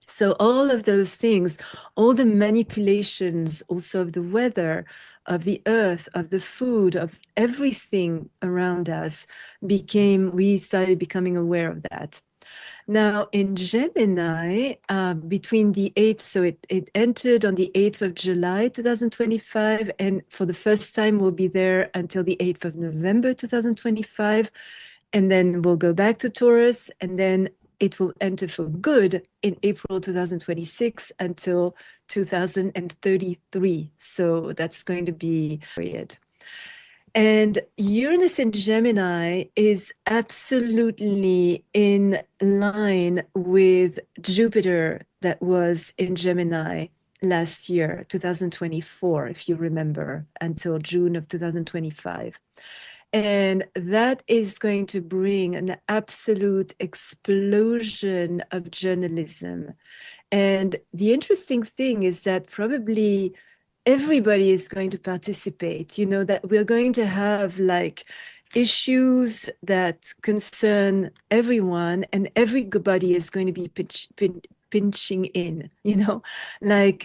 So all of those things, all the manipulations also of the weather, of the earth, of the food, of everything around us we started becoming aware of that. Now in Gemini, between the 8th, so it entered on the 8th of July 2025, and for the first time will be there until the 8th of November 2025, and then we'll go back to Taurus, and then it will enter for good in April 2026 until 2033. So that's going to be period. And Uranus in Gemini is absolutely in line with Jupiter that was in Gemini last year, 2024, if you remember, until June of 2025. And that is going to bring an absolute explosion of journalism. And the interesting thing is that probably everybody is going to participate, you know, that we're going to have like issues that concern everyone, and everybody is going to be pinching in, you know, like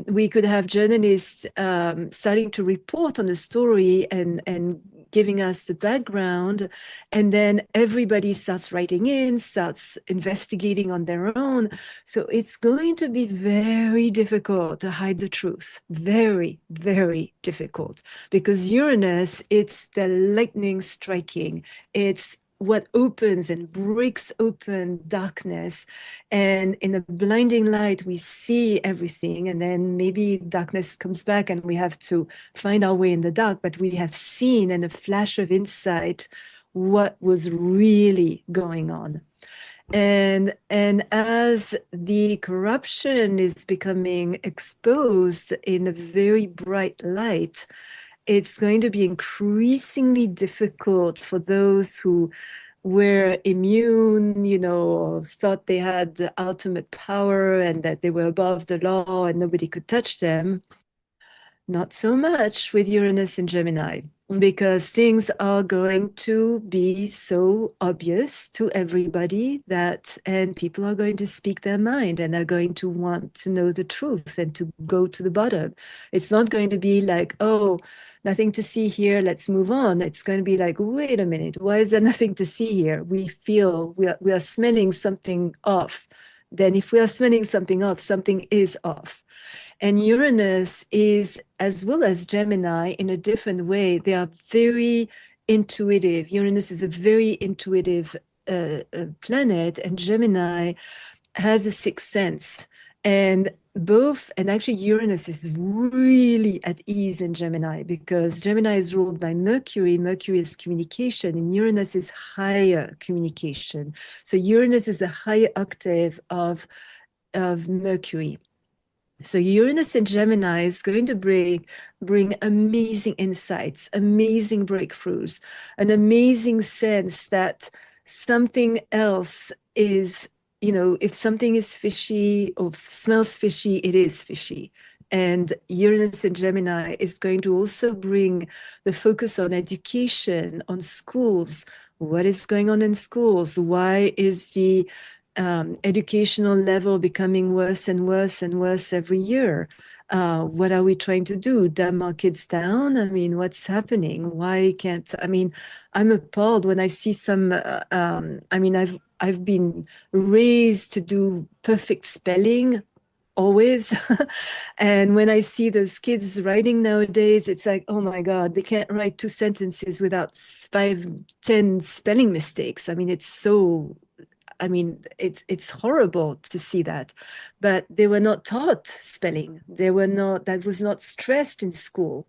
we could have journalists starting to report on a story and giving us the background, and then everybody starts writing in, starts investigating on their own. So it's going to be very difficult to hide the truth. Very, very difficult, because Uranus, it's the lightning striking. It's what opens and breaks open darkness, and in a blinding light we see everything, and then maybe darkness comes back and we have to find our way in the dark, but we have seen in a flash of insight what was really going on. And as the corruption is becoming exposed in a very bright light, it's going to be increasingly difficult for those who were immune, you know, thought they had the ultimate power and that they were above the law and nobody could touch them. Not so much with Uranus in Gemini. because things are going to be so obvious to everybody and people are going to speak their mind and are going to want to know the truth and to go to the bottom. It's not going to be like, oh, nothing to see here, let's move on. It's going to be like, wait a minute, why is there nothing to see here? We feel we are smelling something off. Then if we are smelling something off, something is off. And Uranus is, as well as Gemini, in a different way. They are very intuitive. Uranus is a very intuitive planet, and Gemini has a sixth sense. And actually Uranus is really at ease in Gemini because Gemini is ruled by Mercury. Mercury is communication, and Uranus is higher communication. So Uranus is a higher octave of Mercury. So Uranus in Gemini is going to bring amazing insights, amazing breakthroughs, an amazing sense that something else is, if something is fishy or smells fishy, it is fishy. And Uranus in Gemini is going to also bring the focus on education, on schools. What is going on in schools? Why is the educational level becoming worse and worse and worse every year? What are we trying to do? Dumb our kids down? I mean, what's happening? Why can't, I mean, I'm appalled when I see some, I mean, I've been raised to do perfect spelling always. And when I see those kids writing nowadays, it's like, oh my God, they can't write two sentences without 5, 10 spelling mistakes. I mean, it's horrible to see that, but they were not taught spelling. That was not stressed in school.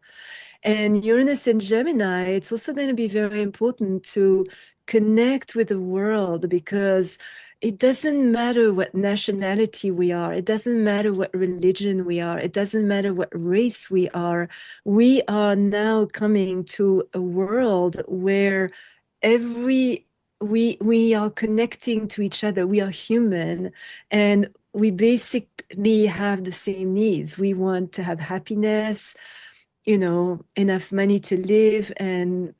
And Uranus and Gemini, it's also going to be very important to connect with the world because it doesn't matter what nationality we are. It doesn't matter what religion we are. It doesn't matter what race we are. We are now coming to a world where we are connecting to each other. We are human, and we basically have the same needs. We want to have happiness, enough money to live and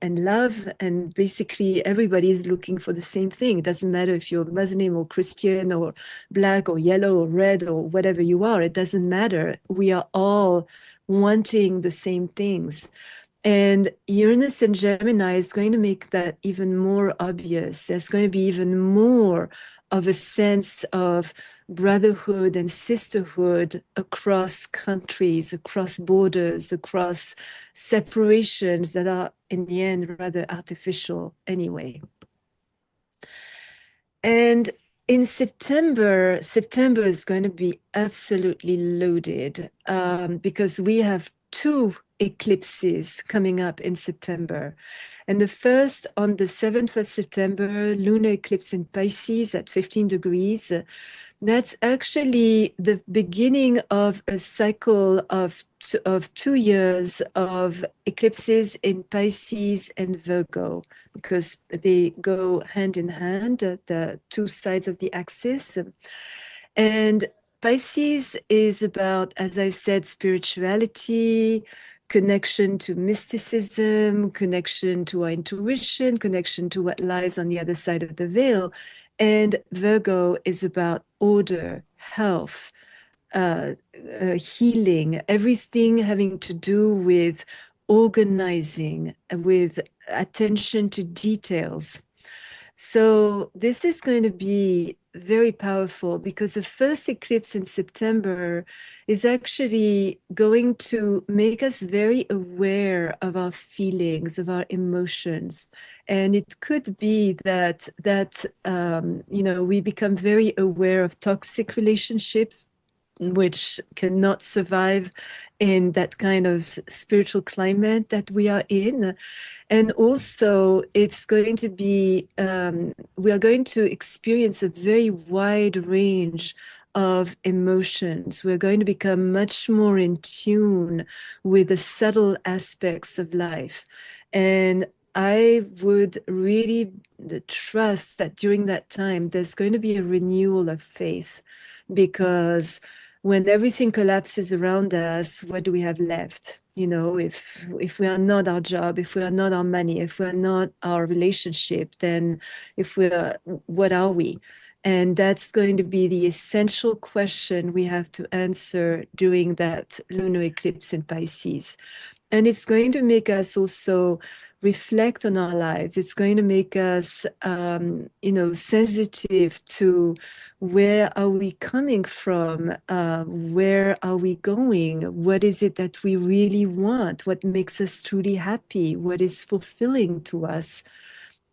love, and basically everybody is looking for the same thing. It doesn't matter if you're Muslim or Christian or black or yellow or red or whatever you are. It doesn't matter. We are all wanting the same things. And Uranus and Gemini is going to make that even more obvious. There's going to be even more of a sense of brotherhood and sisterhood across countries, across borders, across separations that are, in the end, rather artificial anyway. And in September is going to be absolutely loaded because we have two eclipses coming up in September. And the first on the 7th of September, lunar eclipse in Pisces at 15 degrees. That's actually the beginning of a cycle of 2 years of eclipses in Pisces and Virgo, because they go hand in hand, the two sides of the axis. And Pisces is about, as I said, spirituality, connection to mysticism, connection to our intuition, connection to what lies on the other side of the veil. And Virgo is about order, health, healing, everything having to do with organizing, with attention to details. So this is going to be very powerful because the first eclipse in September is actually going to make us very aware of our feelings, of our emotions. And it could be that we become very aware of toxic relationships which cannot survive in that kind of spiritual climate that we are in. And also it's going to be, we are going to experience a very wide range of emotions. We're going to become much more in tune with the subtle aspects of life. And I would really trust that during that time, there's going to be a renewal of faith, because when everything collapses around us, what do we have left? if we are not our job, if we are not our money, if we are not our relationship, then what are we? And that's going to be the essential question we have to answer during that lunar eclipse in Pisces. And it's going to make us also reflect on our lives. It's going to make us, sensitive to where are we coming from? Where are we going? What is it that we really want? What makes us truly happy? What is fulfilling to us?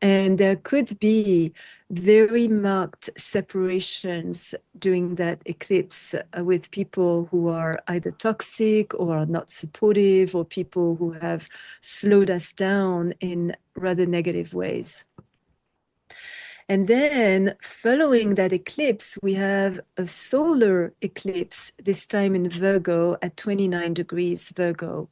And there could be very marked separations during that eclipse with people who are either toxic or are not supportive, or people who have slowed us down in rather negative ways. And then following that eclipse, we have a solar eclipse, this time in Virgo at 29 degrees Virgo.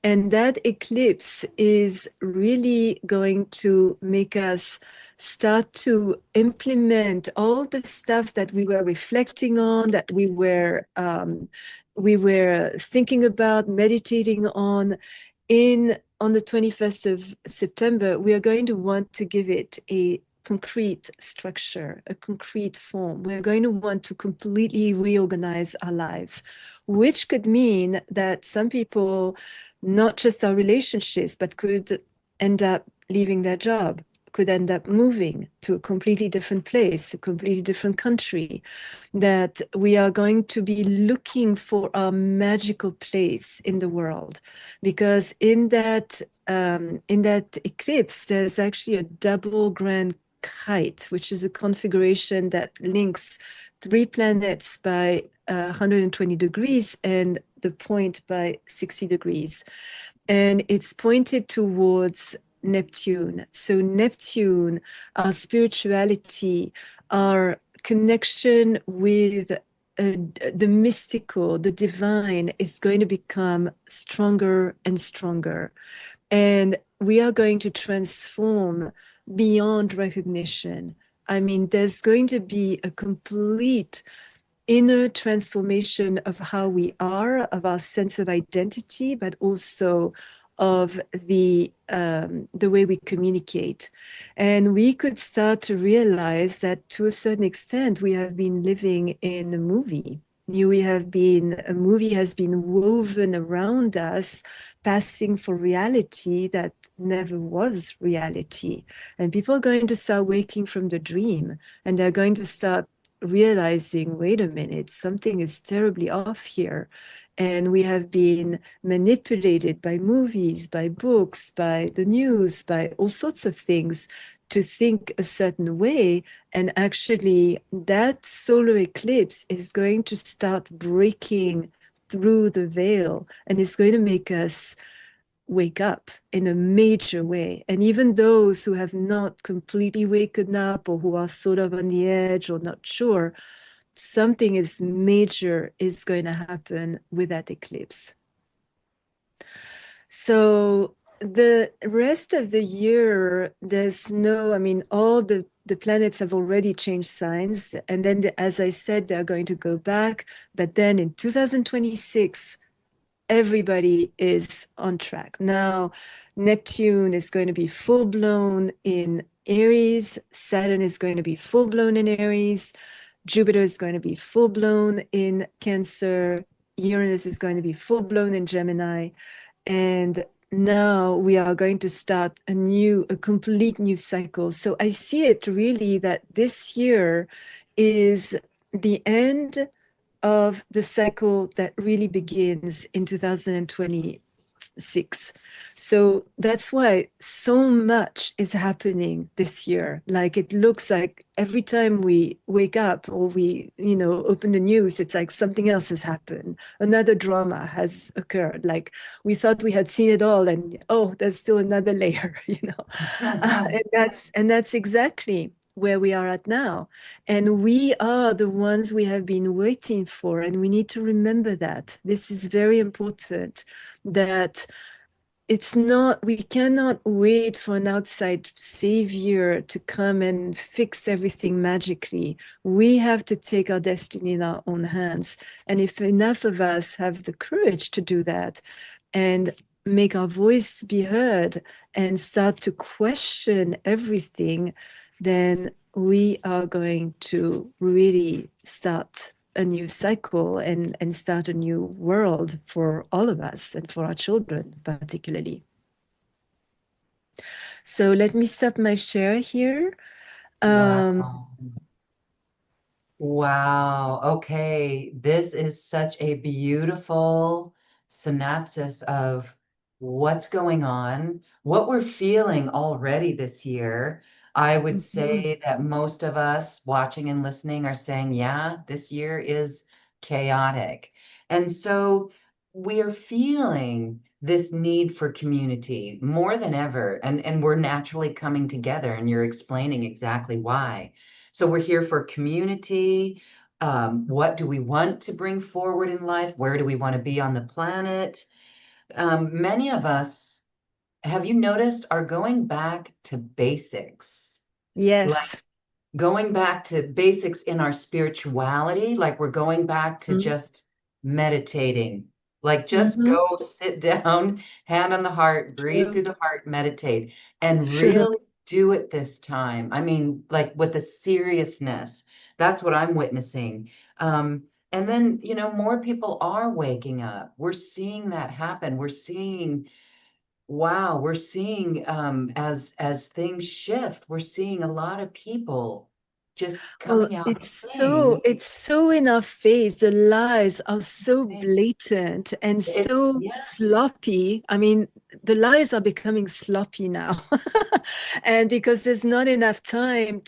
And that eclipse is really going to make us start to implement all the stuff that we were reflecting on, that we were thinking about, meditating on the 21st of September. We are going to want to give it a concrete structure, a concrete form. We're going to want to completely reorganize our lives, which could mean that some people, not just our relationships, but could end up leaving their job, could end up moving to a completely different place, a completely different country, that we are going to be looking for our magical place in the world. Because in that eclipse, there's actually a double grand kite, which is a configuration that links 3 planets by 120 degrees and the point by 60 degrees. And it's pointed towards Neptune. So Neptune, our spirituality, our connection with the mystical, the divine, is going to become stronger and stronger. And we are going to transform beyond recognition. I mean, there's going to be a complete inner transformation of how we are, of our sense of identity, but also of the way we communicate. And we could start to realize that to a certain extent, we have been living in a movie. A movie has been woven around us, passing for reality that never was reality. And people are going to start waking from the dream, and they're going to start realizing, wait a minute, something is terribly off here. And we have been manipulated by movies, by books, by the news, by all sorts of things to think a certain way. And actually, that solar eclipse is going to start breaking through the veil, and it's going to make us wake up in a major way. And even those who have not completely waken up, or who are sort of on the edge or not sure, something is major is going to happen with that eclipse. So the rest of the year, all the planets have already changed signs. And then, as I said, they're going to go back. But then in 2026, everybody is on track. Now, Neptune is going to be full-blown in Aries. Saturn is going to be full-blown in Aries. Jupiter is going to be full-blown in Cancer. Uranus is going to be full-blown in Gemini. And now we are going to start a complete new cycle. So I see it really that this year is the end of the cycle that really begins in 2026. So that's why so much is happening this year. Like, it looks like every time we wake up or we, open the news, it's like something else has happened. Another drama has occurred. Like, we thought we had seen it all, and there's still another layer, and that's exactly where we are at now. And we are the ones we have been waiting for. And we need to remember that. This is very important, that we cannot wait for an outside savior to come and fix everything magically. We have to take our destiny in our own hands. And if enough of us have the courage to do that, and make our voice be heard and start to question everything, then we are going to really start a new cycle and start a new world for all of us and for our children particularly. So let me stop my share here. Wow. Wow. Okay. This is such a beautiful synopsis of what's going on, what we're feeling already this year. I would Mhm. say that most of us watching and listening are saying, yeah, this year is chaotic. And so we are feeling this need for community more than ever. And we're naturally coming together, and you're explaining exactly why. So we're here for community. What do we want to bring forward in life? Where do we want to be on the planet? Many of us, have you noticed, are going back to basics. Like Yes. going back to basics in our spirituality, like we're going back to just meditating. Like just Mm-hmm. go sit down, hand on the heart, breathe True. through the heart, meditate, and True. really do it this time. I mean, like with the seriousness. That's what I'm witnessing. And then, more people are waking up. We're seeing that happen. We're seeing, wow, we're seeing as things shift, we're seeing a lot of people just Well, coming out and it's so saying, it's so in our face. The lies are so hey, blatant and it's so yes, sloppy. I mean, the lies are becoming sloppy now. And because there's not enough time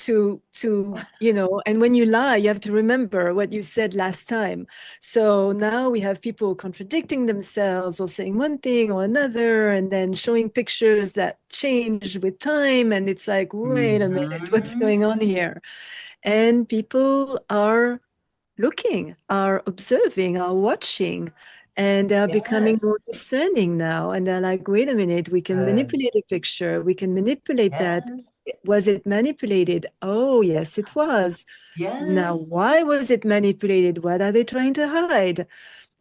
and when you lie, you have to remember what you said last time. So now we have people contradicting themselves or saying one thing or another and then showing pictures that change with time. And it's like, wait a minute, what's mhm, going on here? And people are looking, are observing, are watching, and they're becoming more yes, discerning now. And they're like, wait a minute, we can good, manipulate a picture, we can manipulate that. yes, Was it manipulated? Oh, yes, it was. Now, yes, why was it manipulated? What are they trying to hide?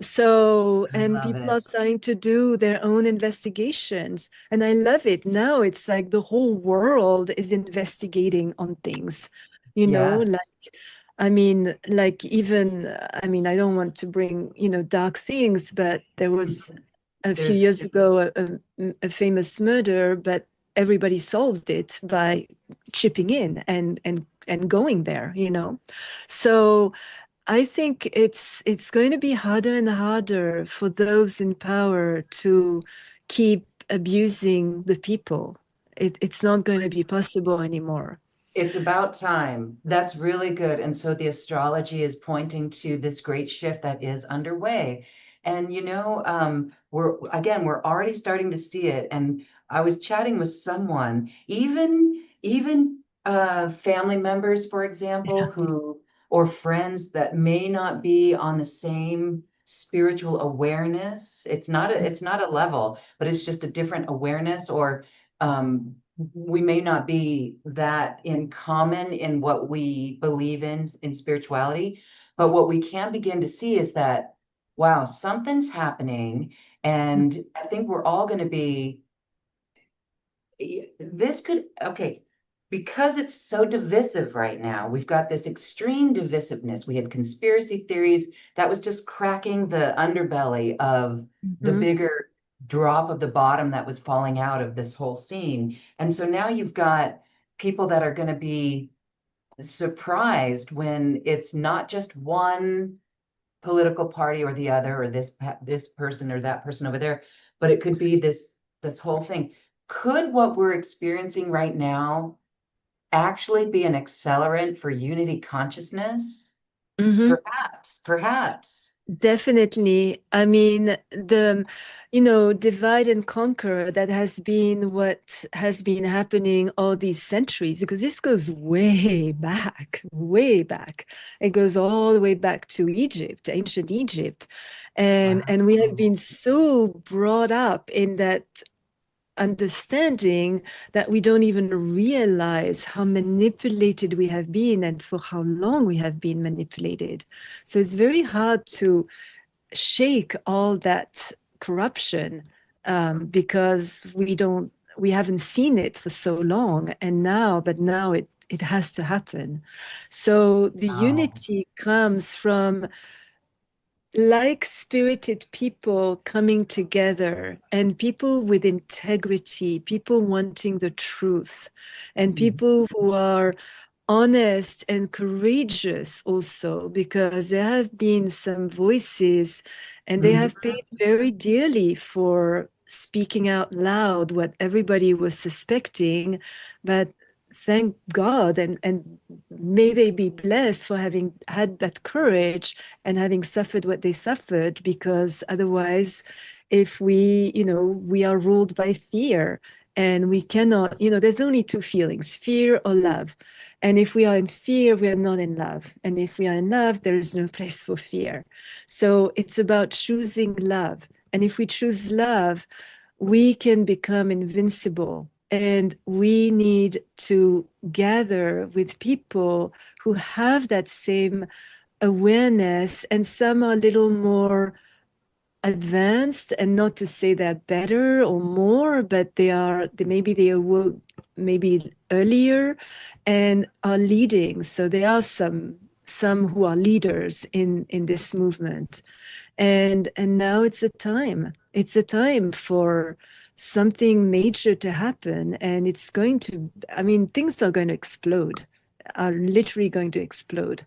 So, I and love people are it. starting to do their own investigations. And I love it. Now it's like the whole world is investigating on things, like, Yes, I mean, like even, I mean, I don't want to bring, dark things, but there was a few there's years ago a famous murder, but everybody solved it by chipping in and going there. So I think it's going to be harder and harder for those in power to keep abusing the people. It's not going to be possible anymore. It's about time. That's really good. And so the astrology is pointing to this great shift that is underway. And we're already starting to see it. And I was chatting with someone, even family members, for example, who or friends that may not be on the same spiritual awareness. It's not a level, but it's just a different awareness, or we may not be that in common in what we believe in spirituality, but what we can begin to see is that, wow, something's happening. And I think we're all going to be, this could, okay, because it's so divisive right now, we've got this extreme divisiveness. We had conspiracy theories that was just cracking the underbelly of the Mhm. bigger drop of the bottom that was falling out of this whole scene. And so now you've got people that are going to be surprised when it's not just one political party or the other, or this person or that person over there, but it could be this whole thing. Could what we're experiencing right now actually be an accelerant for unity consciousness? Mhm. Perhaps. Definitely. I mean, divide and conquer, that has been what has been happening all these centuries, because this goes way back, way back. It goes all the way back to Egypt, ancient Egypt. And we have Wow. been so brought up in that understanding that we don't even realize how manipulated we have been and for how long we have been manipulated. So it's very hard to shake all that corruption because we haven't seen it for so long, and now it has to happen. So the Wow. unity comes from like-spirited people coming together, and people with integrity, people wanting the truth, and Mm. people who are honest and courageous also, because there have been some voices and they Mhm. have paid very dearly for speaking out loud what everybody was suspecting. But thank God, and may they be blessed for having had that courage and having suffered what they suffered, because otherwise, if we are ruled by fear, and we cannot, there's only two feelings, fear or love. And if we are in fear, we are not in love. And if we are in love, there is no place for fear. So it's about choosing love. And if we choose love, we can become invincible. And we need to gather with people who have that same awareness, and some are a little more advanced, and not to say they're better or more, but they awoke maybe earlier and are leading. So there are some who are leaders in this movement. And now it's a time for something major to happen, and things are going to explode, are literally going to explode.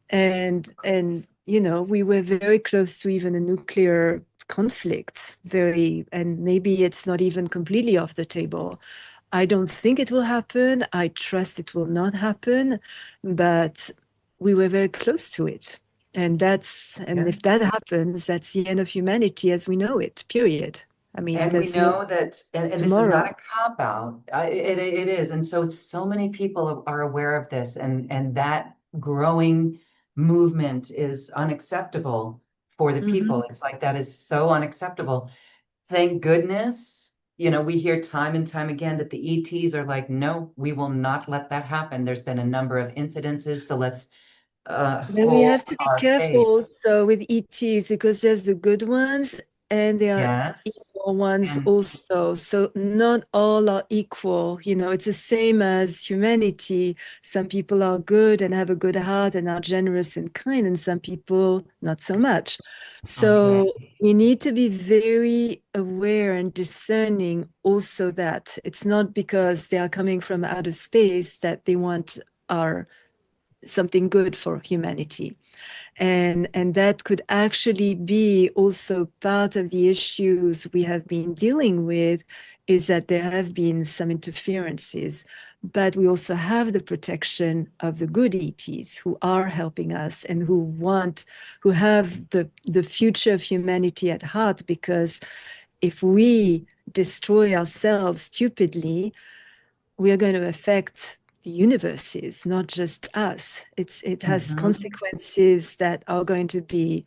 And we were very close to even a nuclear conflict, and maybe it's not even completely off the table. I don't think it will happen. I trust it will not happen, but we were very close to it. And Yeah. if that happens, that's the end of humanity as we know it, period. And we There's no know that, and this is not a tomorrow. cop out. It is. And so many people are aware of this, and that growing movement is unacceptable for the Mhm. people. It's like that is so unacceptable. Thank goodness, we hear time and time again that the ETs are like, no, we will not let that happen. There's been a number of incidences, so let's But we hold have to be our faith. careful also with ETs, because there's the good ones and there are Yes. evil ones And also. So not all are equal. It's the same as humanity. Some people are good and have a good heart and are generous and kind, and some people not so much. okay. So we need to be very aware and discerning also, that it's not because they are coming from outer space that they want our something good for humanity. And that could actually be also part of the issues we have been dealing with, is that there have been some interferences, but we also have the protection of the good ETs who are helping us and who have the future of humanity at heart. Because if we destroy ourselves stupidly, we are going to affect the universes, not just us. It has Mhm. consequences that are going to be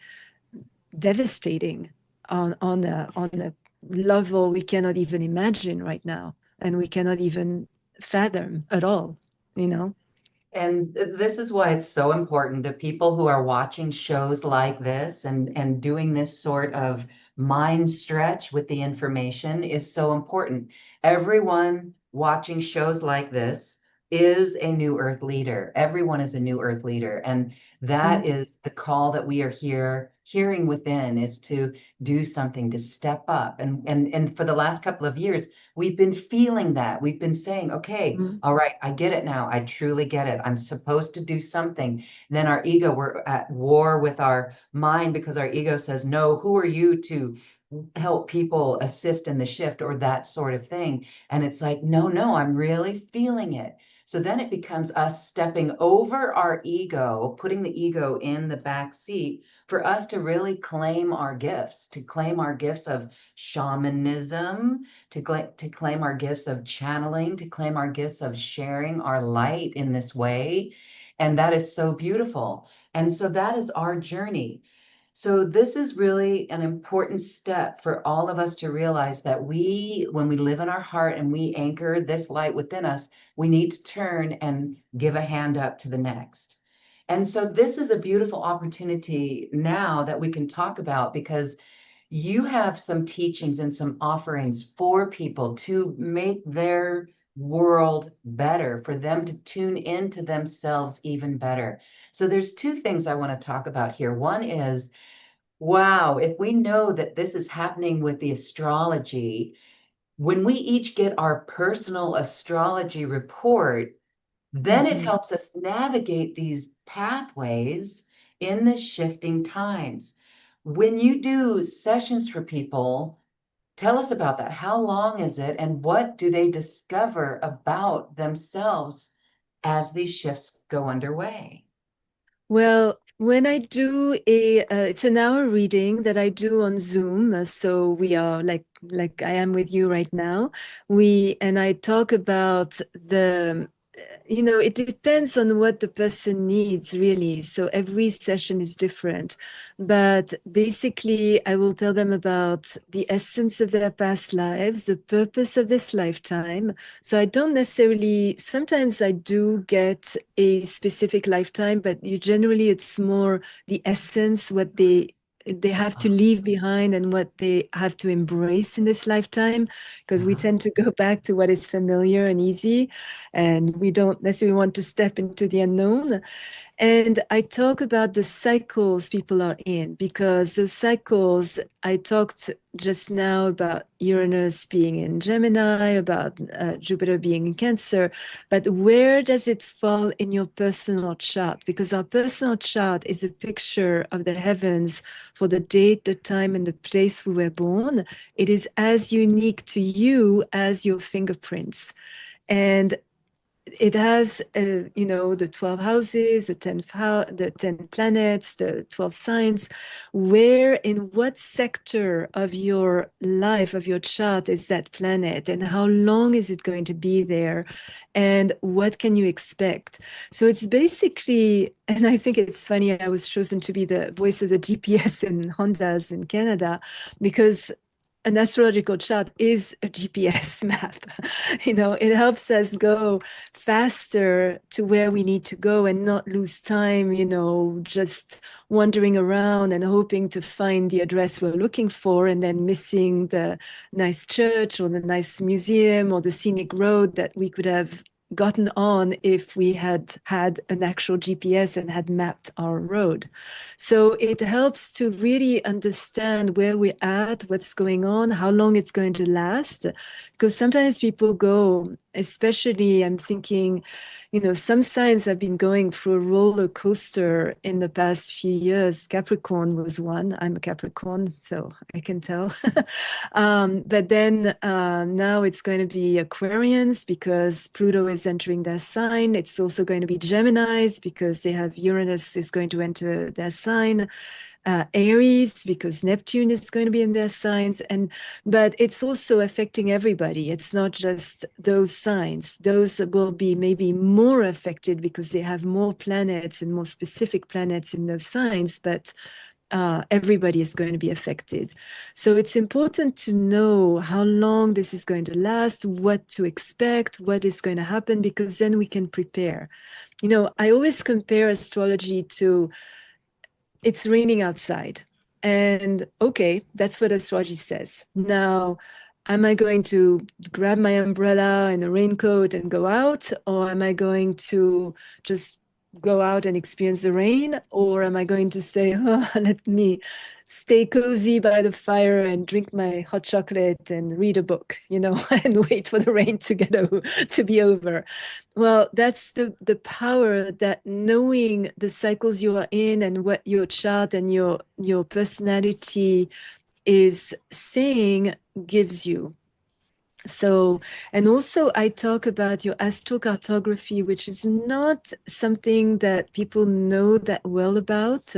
devastating on a level we cannot even imagine right now, and we cannot even fathom at all, you know? And this is why it's so important that people who are watching shows like this and doing this sort of mind stretch with the information is so important. Everyone watching shows like this is a new earth leader. Everyone is a new earth leader. And that Mm. is the call that we are hearing within, is to do something, to step up. And for the last couple of years, we've been feeling that. We've been saying, okay, Mm. all right, I get it now. I truly get it. I'm supposed to do something. And then our ego, we're at war with our mind, because our ego says, no, who are you to help people assist in the shift or that sort of thing? And it's like, no, no, I'm really feeling it. So then it becomes us stepping over our ego, putting the ego in the back seat for us to really claim our gifts, to claim our gifts of shamanism, to claim our gifts of channeling, to claim our gifts of sharing our light in this way. And that is so beautiful. And so that is our journey. So this is really an important step for all of us to realize that when we live in our heart and we anchor this light within us, we need to turn and give a hand up to the next. And so this is a beautiful opportunity now that we can talk about, because you have some teachings and some offerings for people to make their world better, for them to tune into themselves even better. So there's two things I want to talk about here. One is, wow, if we know that this is happening with the astrology, when we each get our personal astrology report, then it Mhm. helps us navigate these pathways in the shifting times. When you do sessions for people, tell us about that. How long is it, and what do they discover about themselves as these shifts go underway? Well, when I do it's an hour reading that I do on Zoom. So we are like I am with you right now. And I talk about it depends on what the person needs, really. So every session is different. But basically, I will tell them about the essence of their past lives, the purpose of this lifetime. So I don't necessarily, sometimes I do get a specific lifetime, but generally it's more the essence, what they have to leave behind and what they have to embrace in this lifetime, because we tend to go back to what is familiar and easy, and we don't necessarily want to step into the unknown. And I talk about the cycles people are in, because those cycles, I talked just now about Uranus being in Gemini, about Jupiter being in Cancer, but where does it fall in your personal chart? Because our personal chart is a picture of the heavens for the date, the time, and the place we were born. It is as unique to you as your fingerprints. And it has, the 12 houses, the 10 planets, the 12 signs. Where, in what sector of your life, of your chart, is that planet? And how long is it going to be there? And what can you expect? So it's basically, and I think it's funny, I was chosen to be the voice of the GPS in Hondas in Canada, because an astrological chart is a GPS map. It helps us go faster to where we need to go and not lose time, just wandering around and hoping to find the address we're looking for and then missing the nice church or the nice museum or the scenic road that we could have gotten on if we had had an actual GPS and had mapped our road. So it helps to really understand where we're at, what's going on, how long it's going to last. Because sometimes people go, especially I'm thinking, some signs have been going through a roller coaster in the past few years. Capricorn was one. I'm a Capricorn, so I can tell. But then now it's going to be Aquarians because Pluto is entering their sign. It's also going to be Geminis because they have Uranus is going to enter their sign. Aries because Neptune is going to be in their signs, but it's also affecting everybody. It's not just those signs. Those will be maybe more affected because they have more planets and more specific planets in those signs, but everybody is going to be affected. So it's important to know how long this is going to last, what to expect, what is going to happen, because then we can prepare. I always compare astrology to it's raining outside. And okay, that's what astrology says. Now, am I going to grab my umbrella and a raincoat and go out? Or am I going to just go out and experience the rain? Or am I going to say, oh, let me stay cozy by the fire and drink my hot chocolate and read a book, and wait for the rain to be over? Well, that's the power that knowing the cycles you are in and what your chart and your personality is saying gives you. So, and also I talk about your astrocartography, which is not something that people know that well about.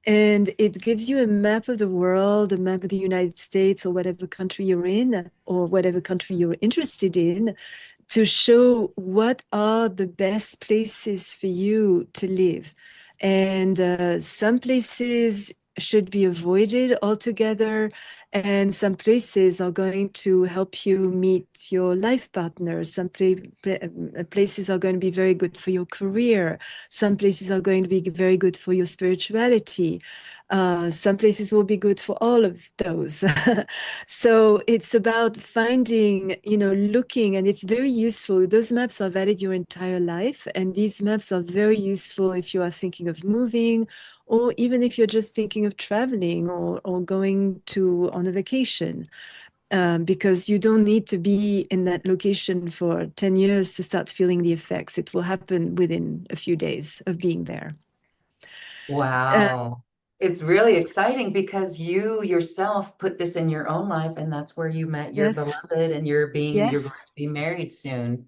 And it gives you a map of the world, a map of the United States or whatever country you're in, or whatever country you're interested in, to show what are the best places for you to live. And some places should be avoided altogether, and some places are going to help you meet your life partner. Some places are going to be very good for your career. Some places are going to be very good for your spirituality. Some places will be good for all of those. So it's about finding, looking, and it's very useful. Those maps are valid your entire life, and these maps are very useful if you are thinking of moving, or even if you're just thinking of traveling or going on a vacation. Because you don't need to be in that location for 10 years to start feeling the effects. It will happen within a few days of being there. Uh, Wow. It's really exciting because you yourself put this in your own life, and that's where you met your yes, beloved, and you're going yes. to be married soon.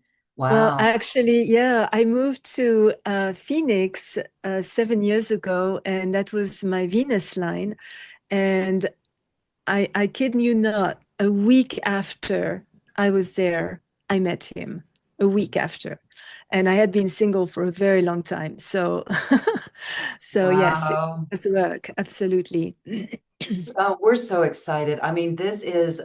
Well, Wow. actually, yeah, I moved to Phoenix 7 years ago, and that was my Venus line. And I kid you not, a week after I was there, I met him. A week after. And I had been single for a very long time. So, so yes, it Wow. does work. Absolutely. Oh, we're so excited. I mean,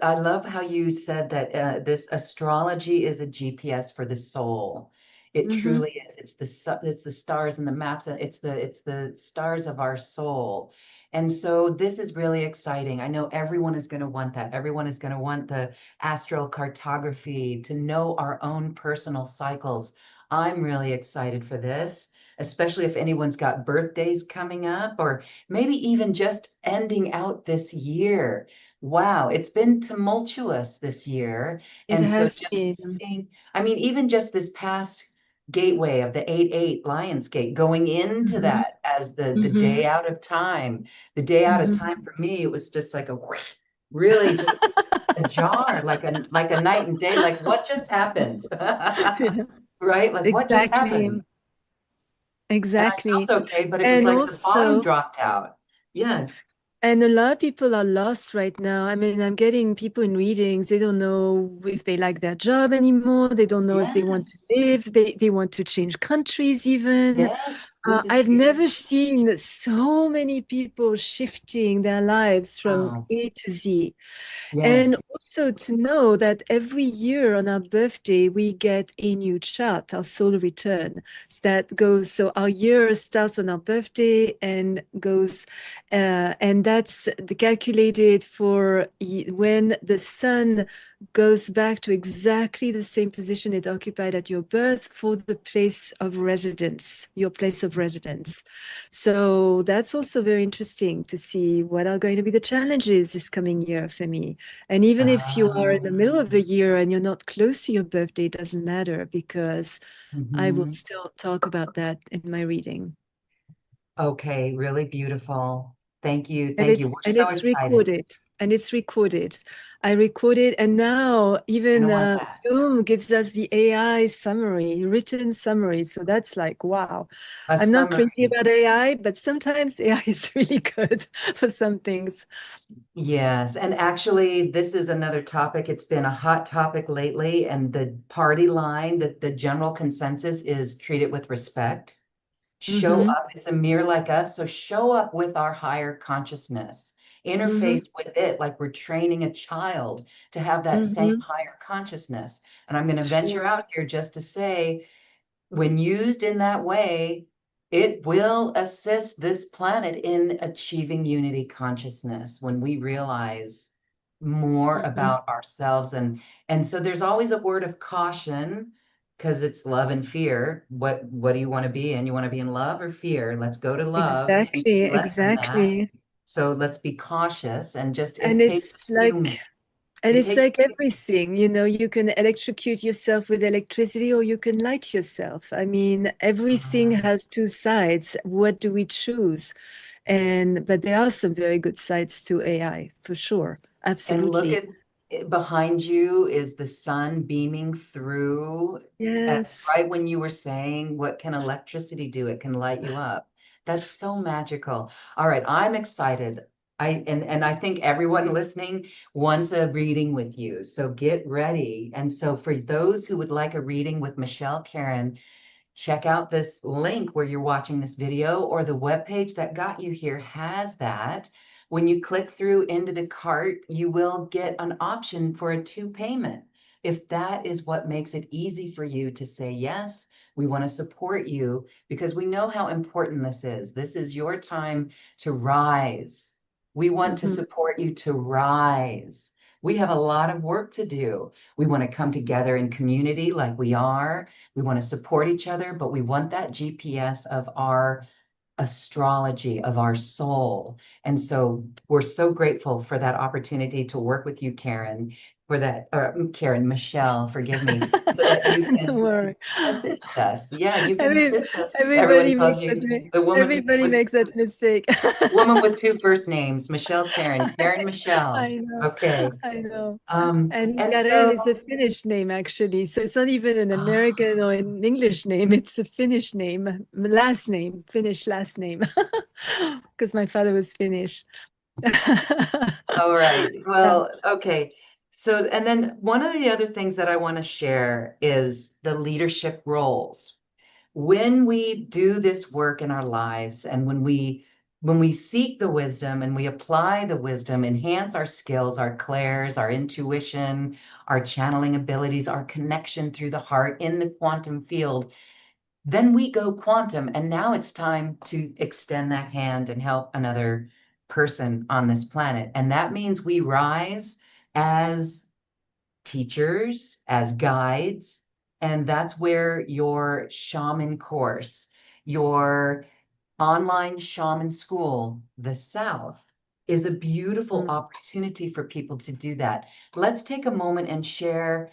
I love how you said that this astrology is a GPS for the soul. It Hmm. truly is. It's the stars and the maps, and it's the stars of our soul. And so this is really exciting. I know everyone is going to want that. Everyone is going to want the astral cartography to know our own personal cycles. I'm really excited for this, especially if anyone's got birthdays coming up, or maybe even just ending out this year. Wow, it's been tumultuous this year. It And so has just been. seeing, I mean, even just this past gateway of the 8-8 Lionsgate, going into Hmm. that as the Hmm. day out of time, the day out of Hmm. time for me, it was just like a whoosh, really just a jar, like a night and day, like what just happened? Right? Like what just Exactly. happened? And I Exactly. felt okay, but it was And like the bottom also, dropped out. Yeah. and a lot of people are lost right now. I mean, I'm getting people in readings. They don't know if they like their job anymore. They don't know if they want to Yes. live. They want to change countries even. Yes, this is I've never huge. seen so many people shifting their lives from Wow. A to Z. And Yes. also to know that every year on our birthday, we get a new chart, our solar return. So our year starts on our birthday and goes, and that's calculated for when the sun goes back to exactly the same position it occupied at your birth for the place of residence, your place of residence. So that's also very interesting to see what are going to be the challenges this coming year for me. And even if you are in the middle of the Um, year and you're not close to your birthday, it doesn't matter because I will mhm. still talk about that in my reading. Okay, really beautiful. Thank you. And Thank you. it's We're and so it's excited. recorded. And it's recorded. I recorded, and now I even want that. Zoom gives us the AI summary, written summary. So that's like, wow. A I'm not crazy summary. about AI, but sometimes AI is really good for some things. Yes, and actually, this is another topic. It's been a hot topic lately, and the party line, the general consensus is treat it with respect. Show Mm-hmm. up. It's a mirror like us. So show up with our higher consciousness. Mm-hmm. Interface with it like we're training a child to have that same Mm-hmm. higher consciousness. And I'm going to venture Sure. out here just to say, when used in that way, it will assist this planet in achieving unity consciousness when we realize more Mm-hmm. about ourselves. And so there's always a word of caution because it's love and fear. What do you want to be in? You want to be in love or fear? Let's go to love and Exactly, less than that. exactly. So let's be cautious and just And it takes it's human. like and It it's takes like everything, you can electrocute yourself with electricity or you can light yourself. I mean, everything has two sides. What do we choose? And but there are some very good sides to AI, for sure. and look Absolutely. at behind you is the sun beaming through at Yes. right when you were saying, what can electricity do? It can light you up. That's so magical. All right, I'm excited. And I think everyone listening wants a reading with you. So get ready. And so for those who would like a reading with Michelle Karén, check out this link where you're watching this video, or the webpage that got you here has that. When you click through into the cart, you will get an option for a 2 payment. If that is what makes it easy for you to say, yes, we want to support you because we know how important this is. This is your time to rise. We want to support you to rise. We have a lot of work to do. We want to come together in community like we are. We want to support each other, but we want that GPS of our astrology, of our soul. And so we're so grateful for that opportunity to work with you, Karén, for that, or Karén, Michelle, forgive me, so that you Don't can worry. assist us. Yeah, you can Every, assist us. Everyone everybody calls makes that you the woman everybody with makes that mistake. woman with 2 first names, Michelle Karén, Karén Michelle. I know, Okay. I know. And And Karén so, is a Finnish name, actually. So it's not even an ah, American or an English name. It's a Finnish name, last name, Finnish last name, because my father was Finnish. all right. Yeah. Well, okay. So, and then one of the other things that I want to share is the leadership roles. When we do this work in our lives, and when we seek the wisdom and we apply the wisdom, enhance our skills, our clairs, our intuition, our channeling abilities, our connection through the heart in the quantum field, then we go quantum. And now it's time to extend that hand and help another person on this planet. And that means we rise as teachers, as guides. And that's where your shaman course, your online shaman school, the South, is a beautiful Mm. opportunity for people to do that. Let's take a moment and share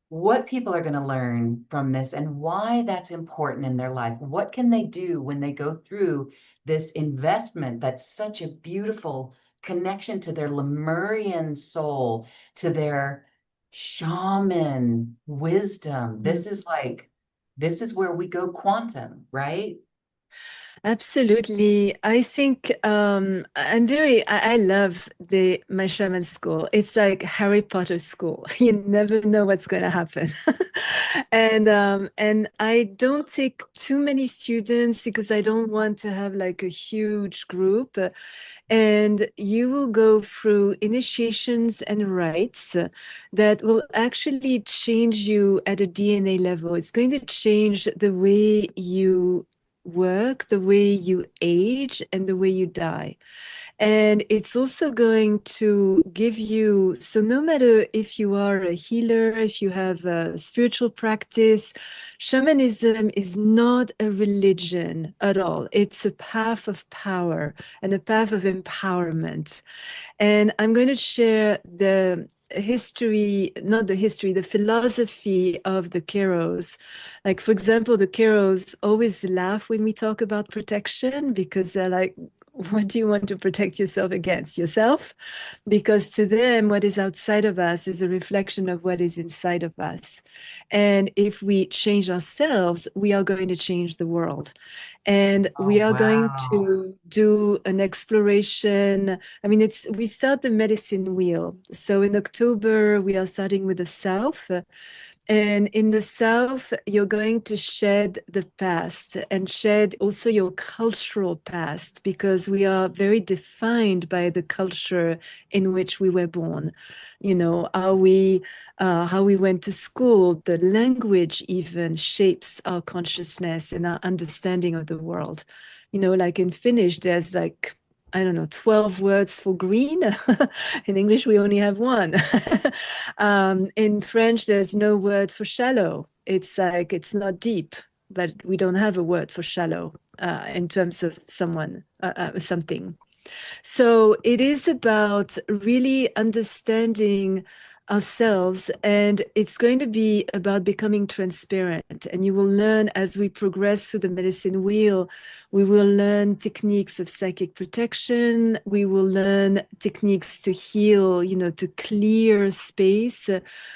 what people are going to learn from this and why that's important in their life. What can they do when they go through this investment that's such a beautiful connection to their Lemurian soul, to their shaman wisdom? Mm. This is where we go quantum, right? Absolutely. I think I love my shaman school. It's like Harry Potter school. You never know what's going to happen. And I don't take too many students because I don't want to have like a huge group. And you will go through initiations and rites that will actually change you at a DNA level. It's going to change the way you work, the way you age, and the way you die. And it's also going to give you, so no matter if you are a healer, if you have a spiritual practice, shamanism is not a religion at all. It's a path of power and a path of empowerment. And I'm going to share the history, not the history, the philosophy of the Keros. Like, for example, the Keros always laugh when we talk about protection because they're like, what do you want to protect yourself against? Yourself? Because to them, what is outside of us is a reflection of what is inside of us. And if we change ourselves, we are going to change the world. And Oh, we are going wow. to do an exploration. I mean, we start the medicine wheel. So in October, we are starting with the South. And in the South, you're going to shed the past and shed also your cultural past because we are very defined by the culture in which we were born. You know, how we went to school, the language even shapes our consciousness and our understanding of the world. You know, like in Finnish, there's like I don't know, 12 words for green. In English, we only have one. In French, there's no word for shallow. It's like, it's not deep, but we don't have a word for shallow in terms of something. So it is about really understanding ourselves, and it's going to be about becoming transparent. And you will learn as we progress through the medicine wheel, we will learn techniques of psychic protection. We will learn techniques to heal, you know, to clear space.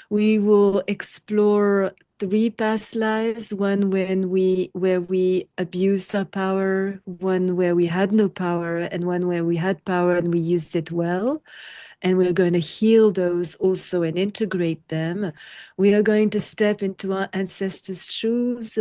We will explore 3 past lives, one where we abused our power, one where we had no power, and one where we had power and we used it well. And we're going to heal those also and integrate them. We are going to step into our ancestors' shoes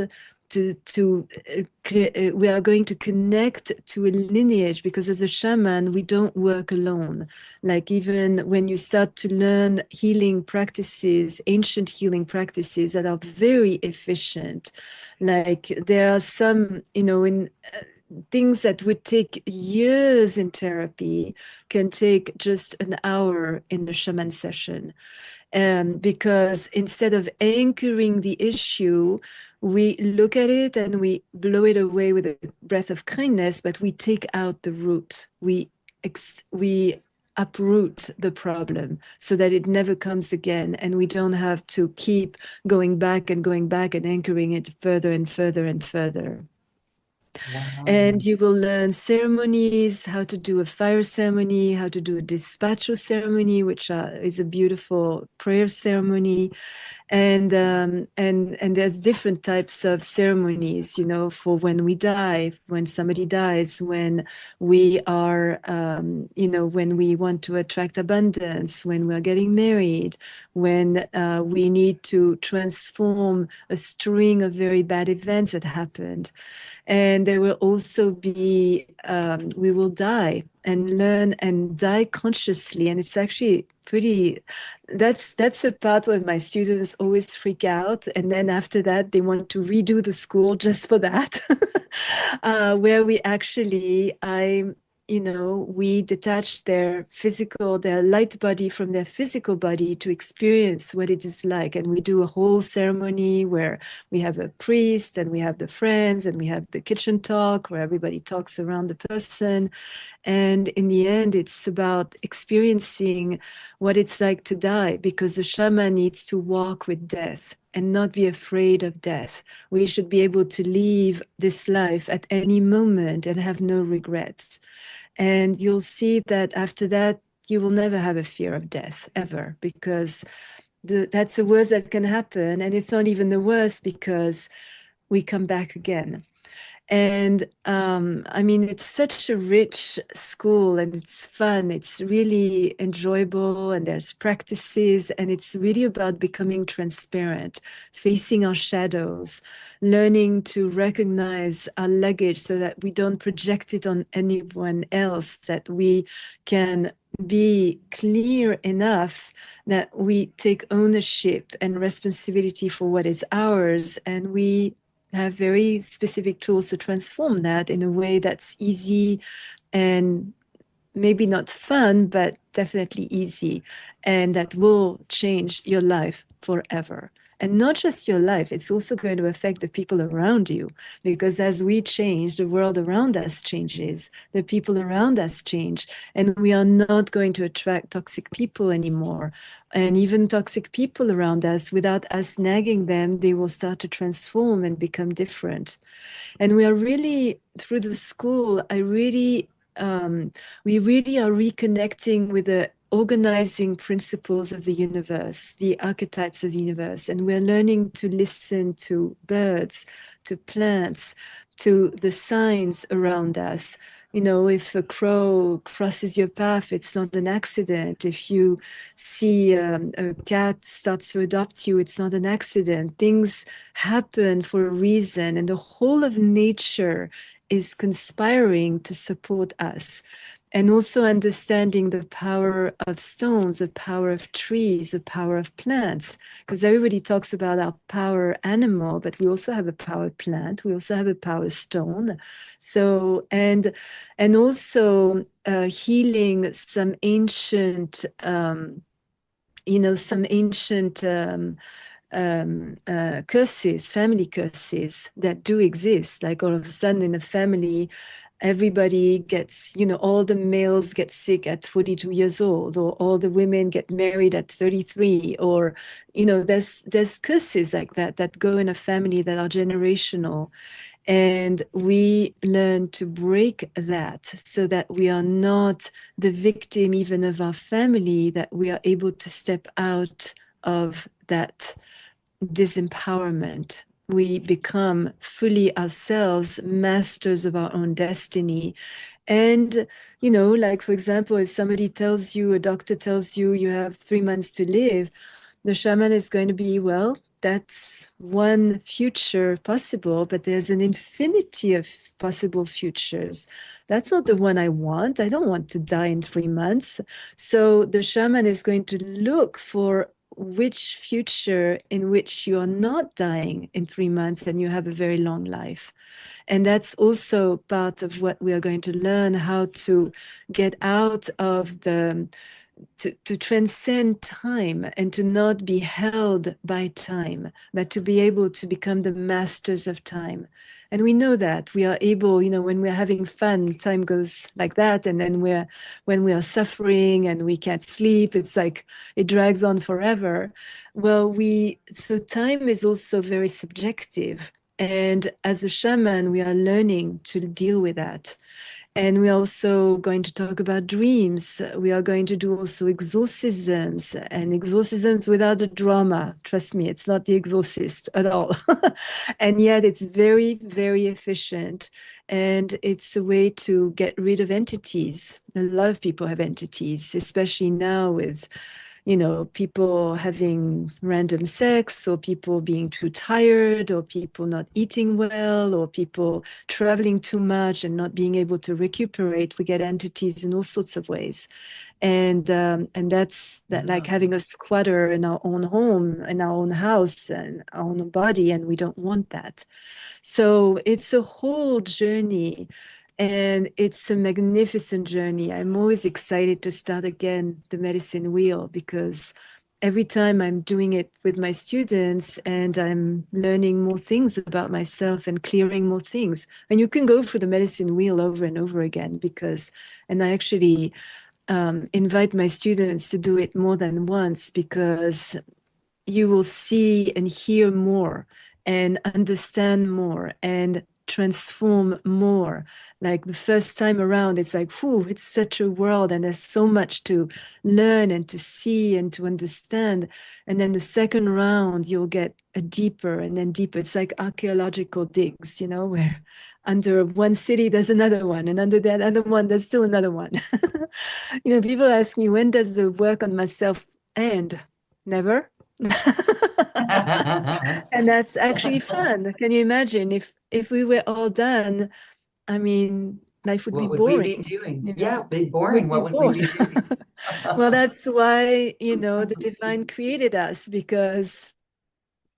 we are going to connect to a lineage, because as a shaman we don't work alone. Like even when you start to learn healing practices, ancient healing practices that are very efficient, like there are some, in things that would take years in therapy can take just an hour in a shaman session. Because instead of anchoring the issue, we look at it and we blow it away with a breath of kindness, but we take out the root. We uproot the problem so that it never comes again, and we don't have to keep going back and anchoring it further and further and further. Wow. And you will learn ceremonies, how to do a fire ceremony, how to do a despacho ceremony, which is a beautiful prayer ceremony. And there's different types of ceremonies, for when we die, when somebody dies, when we are, when we want to attract abundance, when we're getting married, when we need to transform a string of very bad events that happened. And there will also be, we will die and learn and die consciously. And it's actually that's a part where my students always freak out. And then after that, they want to redo the school just for that, where we detach their light body from their physical body to experience what it is like. And we do a whole ceremony where we have a priest and we have the friends and we have the kitchen talk where everybody talks around the person. And in the end, it's about experiencing what it's like to die, because the shaman needs to walk with death and not be afraid of death. We should be able to leave this life at any moment and have no regrets. And you'll see that after that, you will never have a fear of death ever, because that's the worst that can happen. And it's not even the worst, because we come back again. And it's such a rich school, and it's fun. It's really enjoyable, and there's practices, and it's really about becoming transparent, facing our shadows, learning to recognize our luggage so that we don't project it on anyone else, that we can be clear enough that we take ownership and responsibility for what is ours, and we have very specific tools to transform that in a way that's easy and maybe not fun, but definitely easy, and that will change your life forever. And not just your life, it's also going to affect the people around you, because as we change, the world around us changes, the people around us change, and we are not going to attract toxic people anymore. And even toxic people around us, without us nagging them, they will start to transform and become different. And we are really, through the school, we really are reconnecting with the organizing principles of the universe, the archetypes of the universe. And we're learning to listen to birds, to plants, to the signs around us. If a crow crosses your path, it's not an accident. If you see a cat starts to adopt you, it's not an accident. Things happen for a reason, and the whole of nature is conspiring to support us. And also understanding the power of stones, the power of trees, the power of plants, because everybody talks about our power animal, but we also have a power plant, we also have a power stone. So, and also healing some ancient, curses, family curses that do exist. Like all of a sudden in a family, everybody gets, all the males get sick at 42 years old, or all the women get married at 33, or, there's curses like that go in a family that are generational. And we learn to break that so that we are not the victim even of our family, that we are able to step out of that disempowerment. We become fully ourselves, masters of our own destiny. And, like, for example, if somebody tells you, a doctor tells you, you have 3 months to live, the shaman is going to be, well, that's one future possible, but there's an infinity of possible futures. That's not the one I want. I don't want to die in 3 months. So the shaman is going to look for which future in which you are not dying in 3 months and you have a very long life. And that's also part of what we are going to learn, how to get out of to transcend time and to not be held by time, but to be able to become the masters of time. And we know that we are able, when we're having fun, time goes like that. And then when we are suffering and we can't sleep, it's like it drags on forever. Well, so time is also very subjective. And as a shaman, we are learning to deal with that. And we're also going to talk about dreams. We are going to do also exorcisms, and exorcisms without the drama. Trust me, it's not the exorcist at all. And yet it's very, very efficient. And it's a way to get rid of entities. A lot of people have entities, especially now with people having random sex, or people being too tired, or people not eating well, or people traveling too much and not being able to recuperate. We get entities in all sorts of ways. And that's that, like having a squatter in our own home, in our own house, and our own body, and we don't want that. So it's a whole journey. And it's a magnificent journey. I'm always excited to start again the medicine wheel, because every time I'm doing it with my students and I'm learning more things about myself and clearing more things. And you can go through the medicine wheel over and over again, and I actually invite my students to do it more than once, because you will see and hear more and understand more and transform more. Like the first time around, it's like, whew, it's such a world and there's so much to learn and to see and to understand. And then the second round, you'll get a deeper and then deeper. It's like archaeological digs, where under one city, there's another one, and under that other one, there's still another one. People ask me, when does the work on myself end? Never. And that's actually fun. Can you imagine if we were all done? I mean, life would be What would we be boring, doing? you Yeah, know. be We would boring. be What would we bored. be doing? Well, that's why, the divine created us, because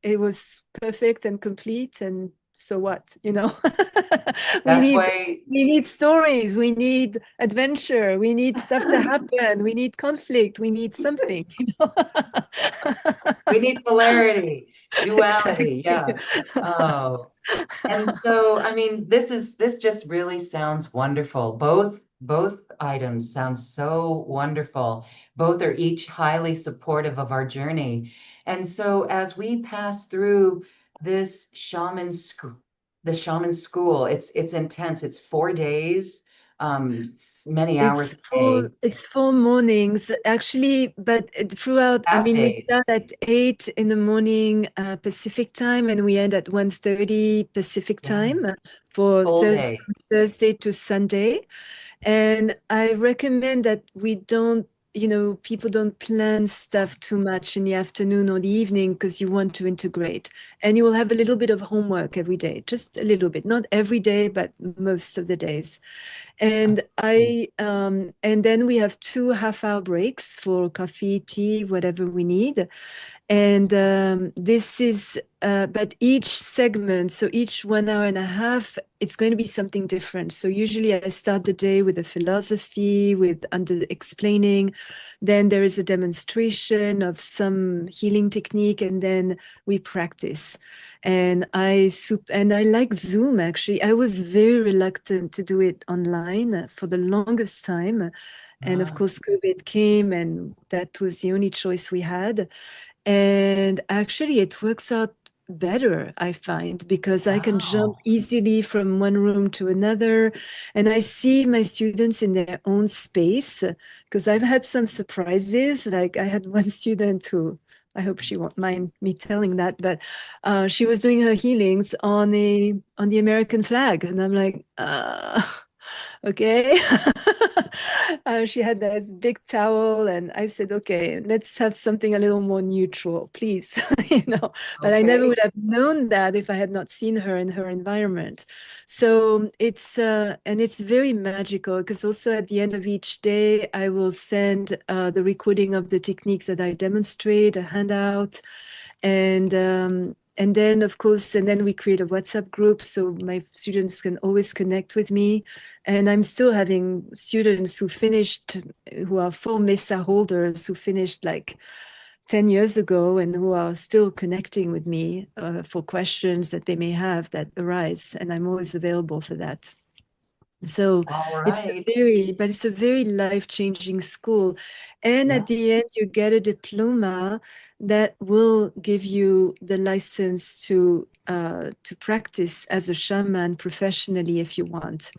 it was perfect and complete. And so what, we That's need why we need stories, we need adventure, we need stuff to happen, we need conflict, we need something, we need polarity, duality. Exactly. Yeah. Oh, and so, I mean, this just really sounds wonderful. Both items sound so wonderful. Both are each highly supportive of our journey. And so as we pass through this the shaman school, it's intense. It's 4 days, many hours a day, It's 4 mornings actually, but throughout, I half mean, we days, start at 8 in the morning Pacific time, and we end at 1:30 Pacific yeah, time for full day. Thursday to Sunday. And I recommend that people don't plan stuff too much in the afternoon or the evening, because you want to integrate. And you will have a little bit of homework every day, just a little bit, not every day, but most of the days. And then we have 2 half-hour breaks for coffee, tea, whatever we need. And but each segment, so each 1 hour and a half, it's going to be something different. So usually I start the day with a philosophy, with under explaining. Then there is a demonstration of some healing technique, and then we practice. And I like Zoom, actually. I was very reluctant to do it online for the longest time. And of Ah, course, COVID came, and that was the only choice we had. And actually, it works out better, I find, because I can jump wow. easily from one room to another. And I see my students in their own space, because I've had some surprises. Like I had one student who, I hope she won't mind me telling that, but she was doing her healings on the American flag. And I'm like, Okay. She had this big towel, and I said, okay, let's have something a little more neutral, please. You know, but I never Okay. would have known that if I had not seen her in her environment. So it's and it's very magical because also at the end of each day, I will send the recording of the techniques that I demonstrate, a handout, and then of course, and then we create a WhatsApp group so my students can always connect with me. And I'm still having students who finished, who are full Mesa holders, who finished like 10 years ago and who are still connecting with me for questions that they may have that arise. And I'm always available for that. So All it's right. a very life-changing school. And at Yeah. the end, you get a diploma that will give you the license to practice as a shaman professionally if you want.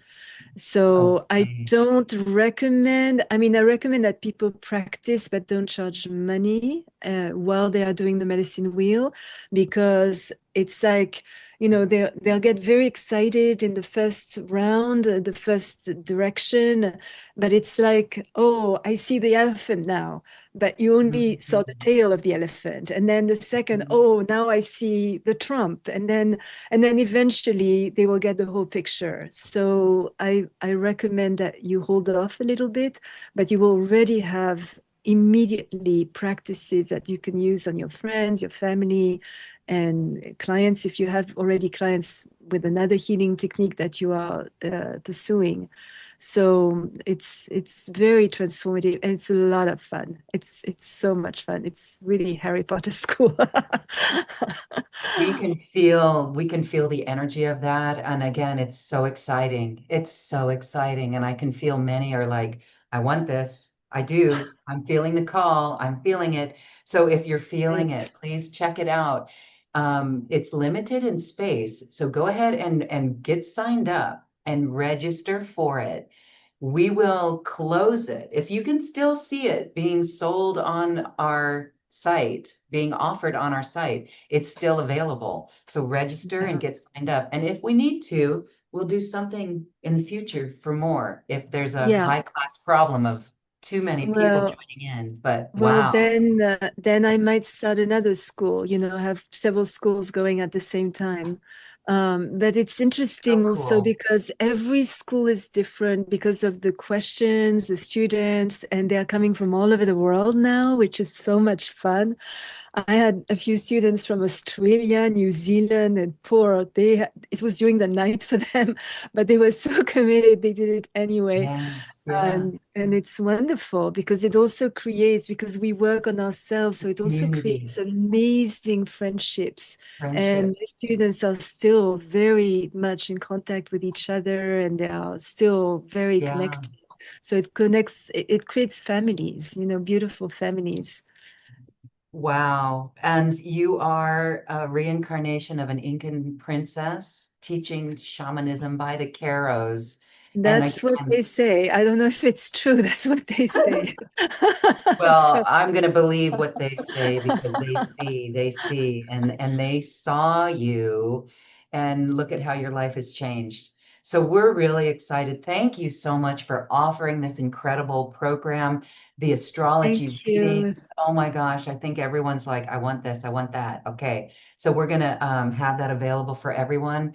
So I Okay. don't recommend, I mean, I recommend that people practice but don't charge money while they are doing the medicine wheel, because it's like, you know, they'll get very excited in the first round, the first direction, but it's like, oh, I see the elephant now, but you only saw the Mhm. tail of the elephant. And then the second, Mhm. oh, now I see the trump. And then eventually they will get the whole picture. So I recommend that you hold off a little bit, but you will already have immediately practices that you can use on your friends, your family, and clients if you have already clients with another healing technique that you are pursuing. So it's very transformative and it's a lot of fun. It's so much fun. It's really Harry Potter school. We can feel the energy of that. And again, it's so exciting. It's so exciting. And I can feel many are like, I want this. I do. I'm feeling the call. I'm feeling it. So if you're feeling Right. it, please check it out. It's limited in space. So go ahead and get signed up and register for it. We will close it. If you can still see it being sold on our site, being offered on our site, it's still available. So register and Yeah. get signed up. And if we need to, we'll do something in the future for more if there's a Yeah. high class problem of too many people Well, joining in. But Well, wow, then I might start another school, you know, have several schools going at the same time. But it's so interesting also cool. because every school is different because of the questions, the students, and they're coming from all over the world now, which is so much fun. I had a few students from Australia, New Zealand, and poor, it was during the night for them, but they were so committed, they did it anyway. Yes, yeah. And it's wonderful because it also creates, because we work on ourselves, so it also Community, creates amazing friendships. And friendship. the students are still very much in contact with each other and they are still very Yeah. connected. So it connects, it creates families, you know, beautiful families. Wow. And you are a reincarnation of an Incan princess teaching shamanism by the Caros. And That's what again, they say. I don't know if it's true. That's what they say. well, So I'm going to believe what they say because they see, and they saw you, and look at how your life has changed. So we're really excited. Thank you so much for offering this incredible program, the astrology thank reading. you. Oh my gosh, I think everyone's like, I want this, I want that. Okay, so we're going to have that available for everyone.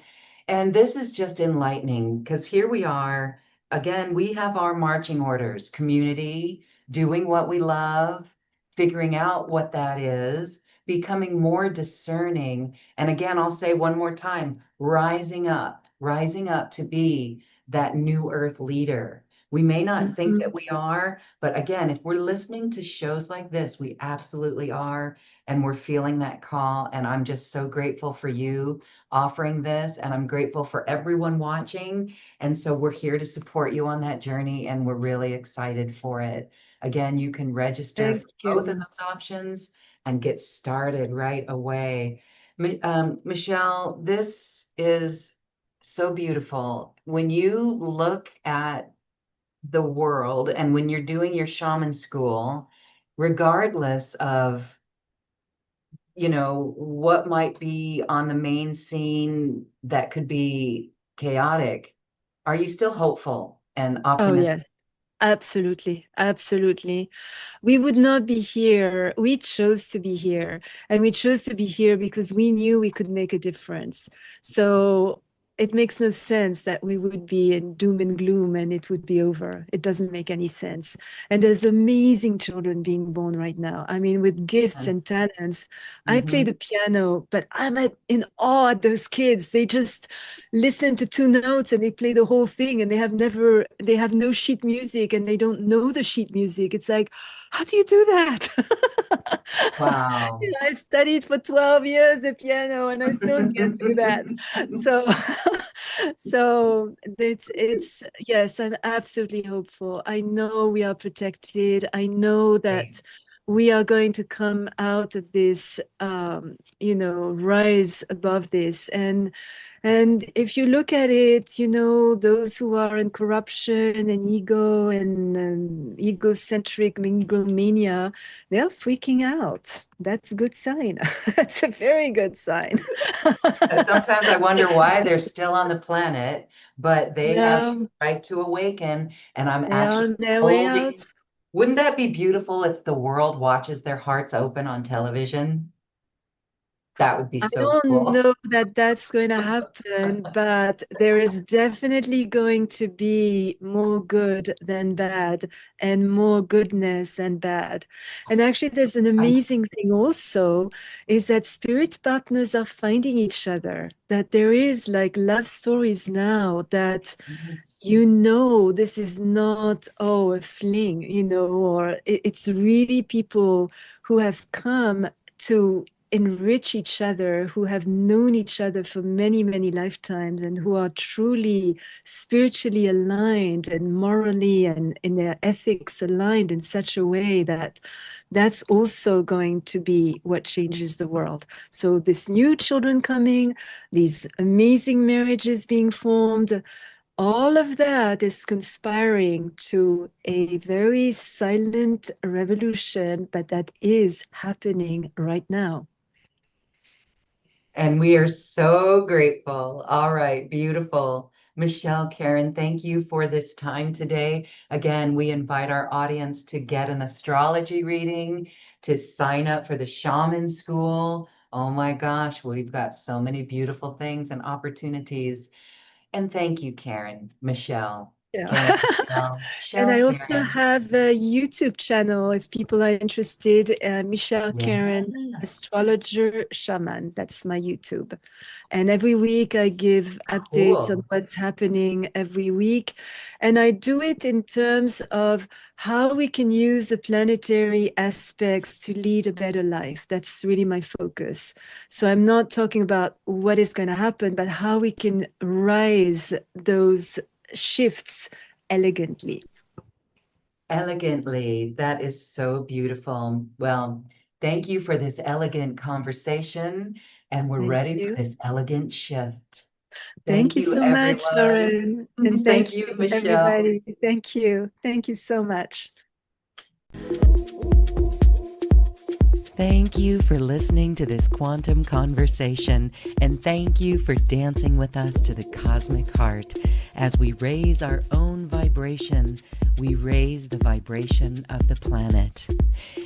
And this is just enlightening because here we are. Again, we have our marching orders, community, doing what we love, figuring out what that is, becoming more discerning. And again, I'll say one more time, rising up to be that new earth leader. We may not think that Mhm. we are, but again, if we're listening to shows like this, we absolutely are. And we're feeling that call. And I'm just so grateful for you offering this. And I'm grateful for everyone watching. And so we're here to support you on that journey. And we're really excited for it. Again, you can register Thank for both of you. those options and get started right away. Michelle, this is so beautiful. When you look at the world and when you're doing your shaman school, regardless of, what might be on the main scene that could be chaotic, Are you still hopeful and Oh, optimistic? yes. Absolutely, absolutely. We would not be here. We chose to be here. And we chose to be here because we knew we could make a difference. So it makes no sense that we would be in doom and gloom and it would be over. It doesn't make any sense. And there's amazing children being born right now. I mean, with gifts and Yes. talents. I play Hmm. the piano, but in awe at those kids. They just listen to two notes and they play the whole thing, and they have no sheet music and they don't know the sheet music. It's like, how do you do that? Wow. I studied for 12 years the piano and I still can't do that. So so it's yes, I'm absolutely hopeful. I know we are protected. I know Great. that we are going to come out of this, rise above this. And if you look at it, those who are in corruption and ego and egocentric megalomania, they're freaking out. That's a good sign. That's a very good sign. Sometimes I wonder why they're still on the planet, but they have Yeah, the right to awaken, and I'm they are actually on their way out. holding. Wouldn't that be beautiful if the world watches their hearts open on television? That would be I so don't cool. know that that's going to happen, but there is definitely going to be more good than bad, and more goodness than bad. And actually, there's an I, amazing thing also is that spirit partners are finding each other, that there is like love stories now that yes. this is not, oh, a fling, or it's really people who have come to enrich each other, who have known each other for many, many lifetimes, and who are truly spiritually aligned and morally and in their ethics aligned in such a way that that's also going to be what changes the world. So this new children coming, these amazing marriages being formed, all of that is conspiring to a very silent revolution, but that is happening right now. And we are so grateful. All right, beautiful. Michelle, Karén, thank you for this time today. Again, we invite our audience to get an astrology reading, to sign up for the shaman school. Oh my gosh, we've got so many beautiful things and opportunities. And thank you, Karén, Michelle. Yeah. Karén, Michelle, And Michelle, I also Karén. have a YouTube channel if people are interested. Michelle Karén, Yes, Astrologer Shaman. That's my YouTube. And every week I give updates on cool. what's happening every week. And I do it in terms of how we can use the planetary aspects to lead a better life. That's really my focus. So I'm not talking about what is going to happen, but how we can rise those shifts elegantly. Elegantly. That is so beautiful. Well, thank you for this elegant conversation, and we're Thank ready for you. this elegant shift. Thank Thank you you, so much, everyone. Lauren. And Thank thank you, you, Michelle. everybody. Thank you. Thank you so much. Thank you for listening to this quantum conversation, and thank you for dancing with us to the cosmic heart. As we raise our own vibration, we raise the vibration of the planet.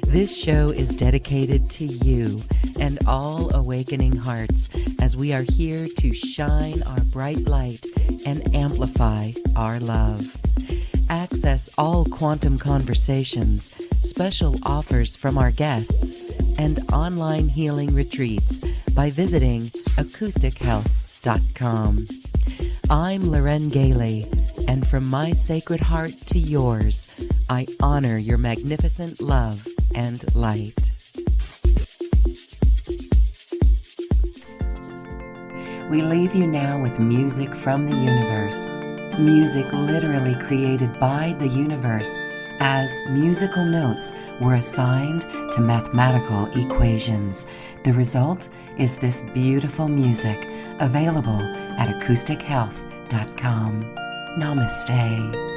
This show is dedicated to you and all awakening hearts, as we are here to shine our bright light and amplify our love. Access all quantum conversations, special offers from our guests, and online healing retreats by visiting acoustichealth.com. I'm Loren Gailey, and from my sacred heart to yours, I honor your magnificent love and light. We leave you now with music from the universe. Music literally created by the universe, as musical notes were assigned to mathematical equations. The result is this beautiful music, available at acoustichealth.com. Namaste.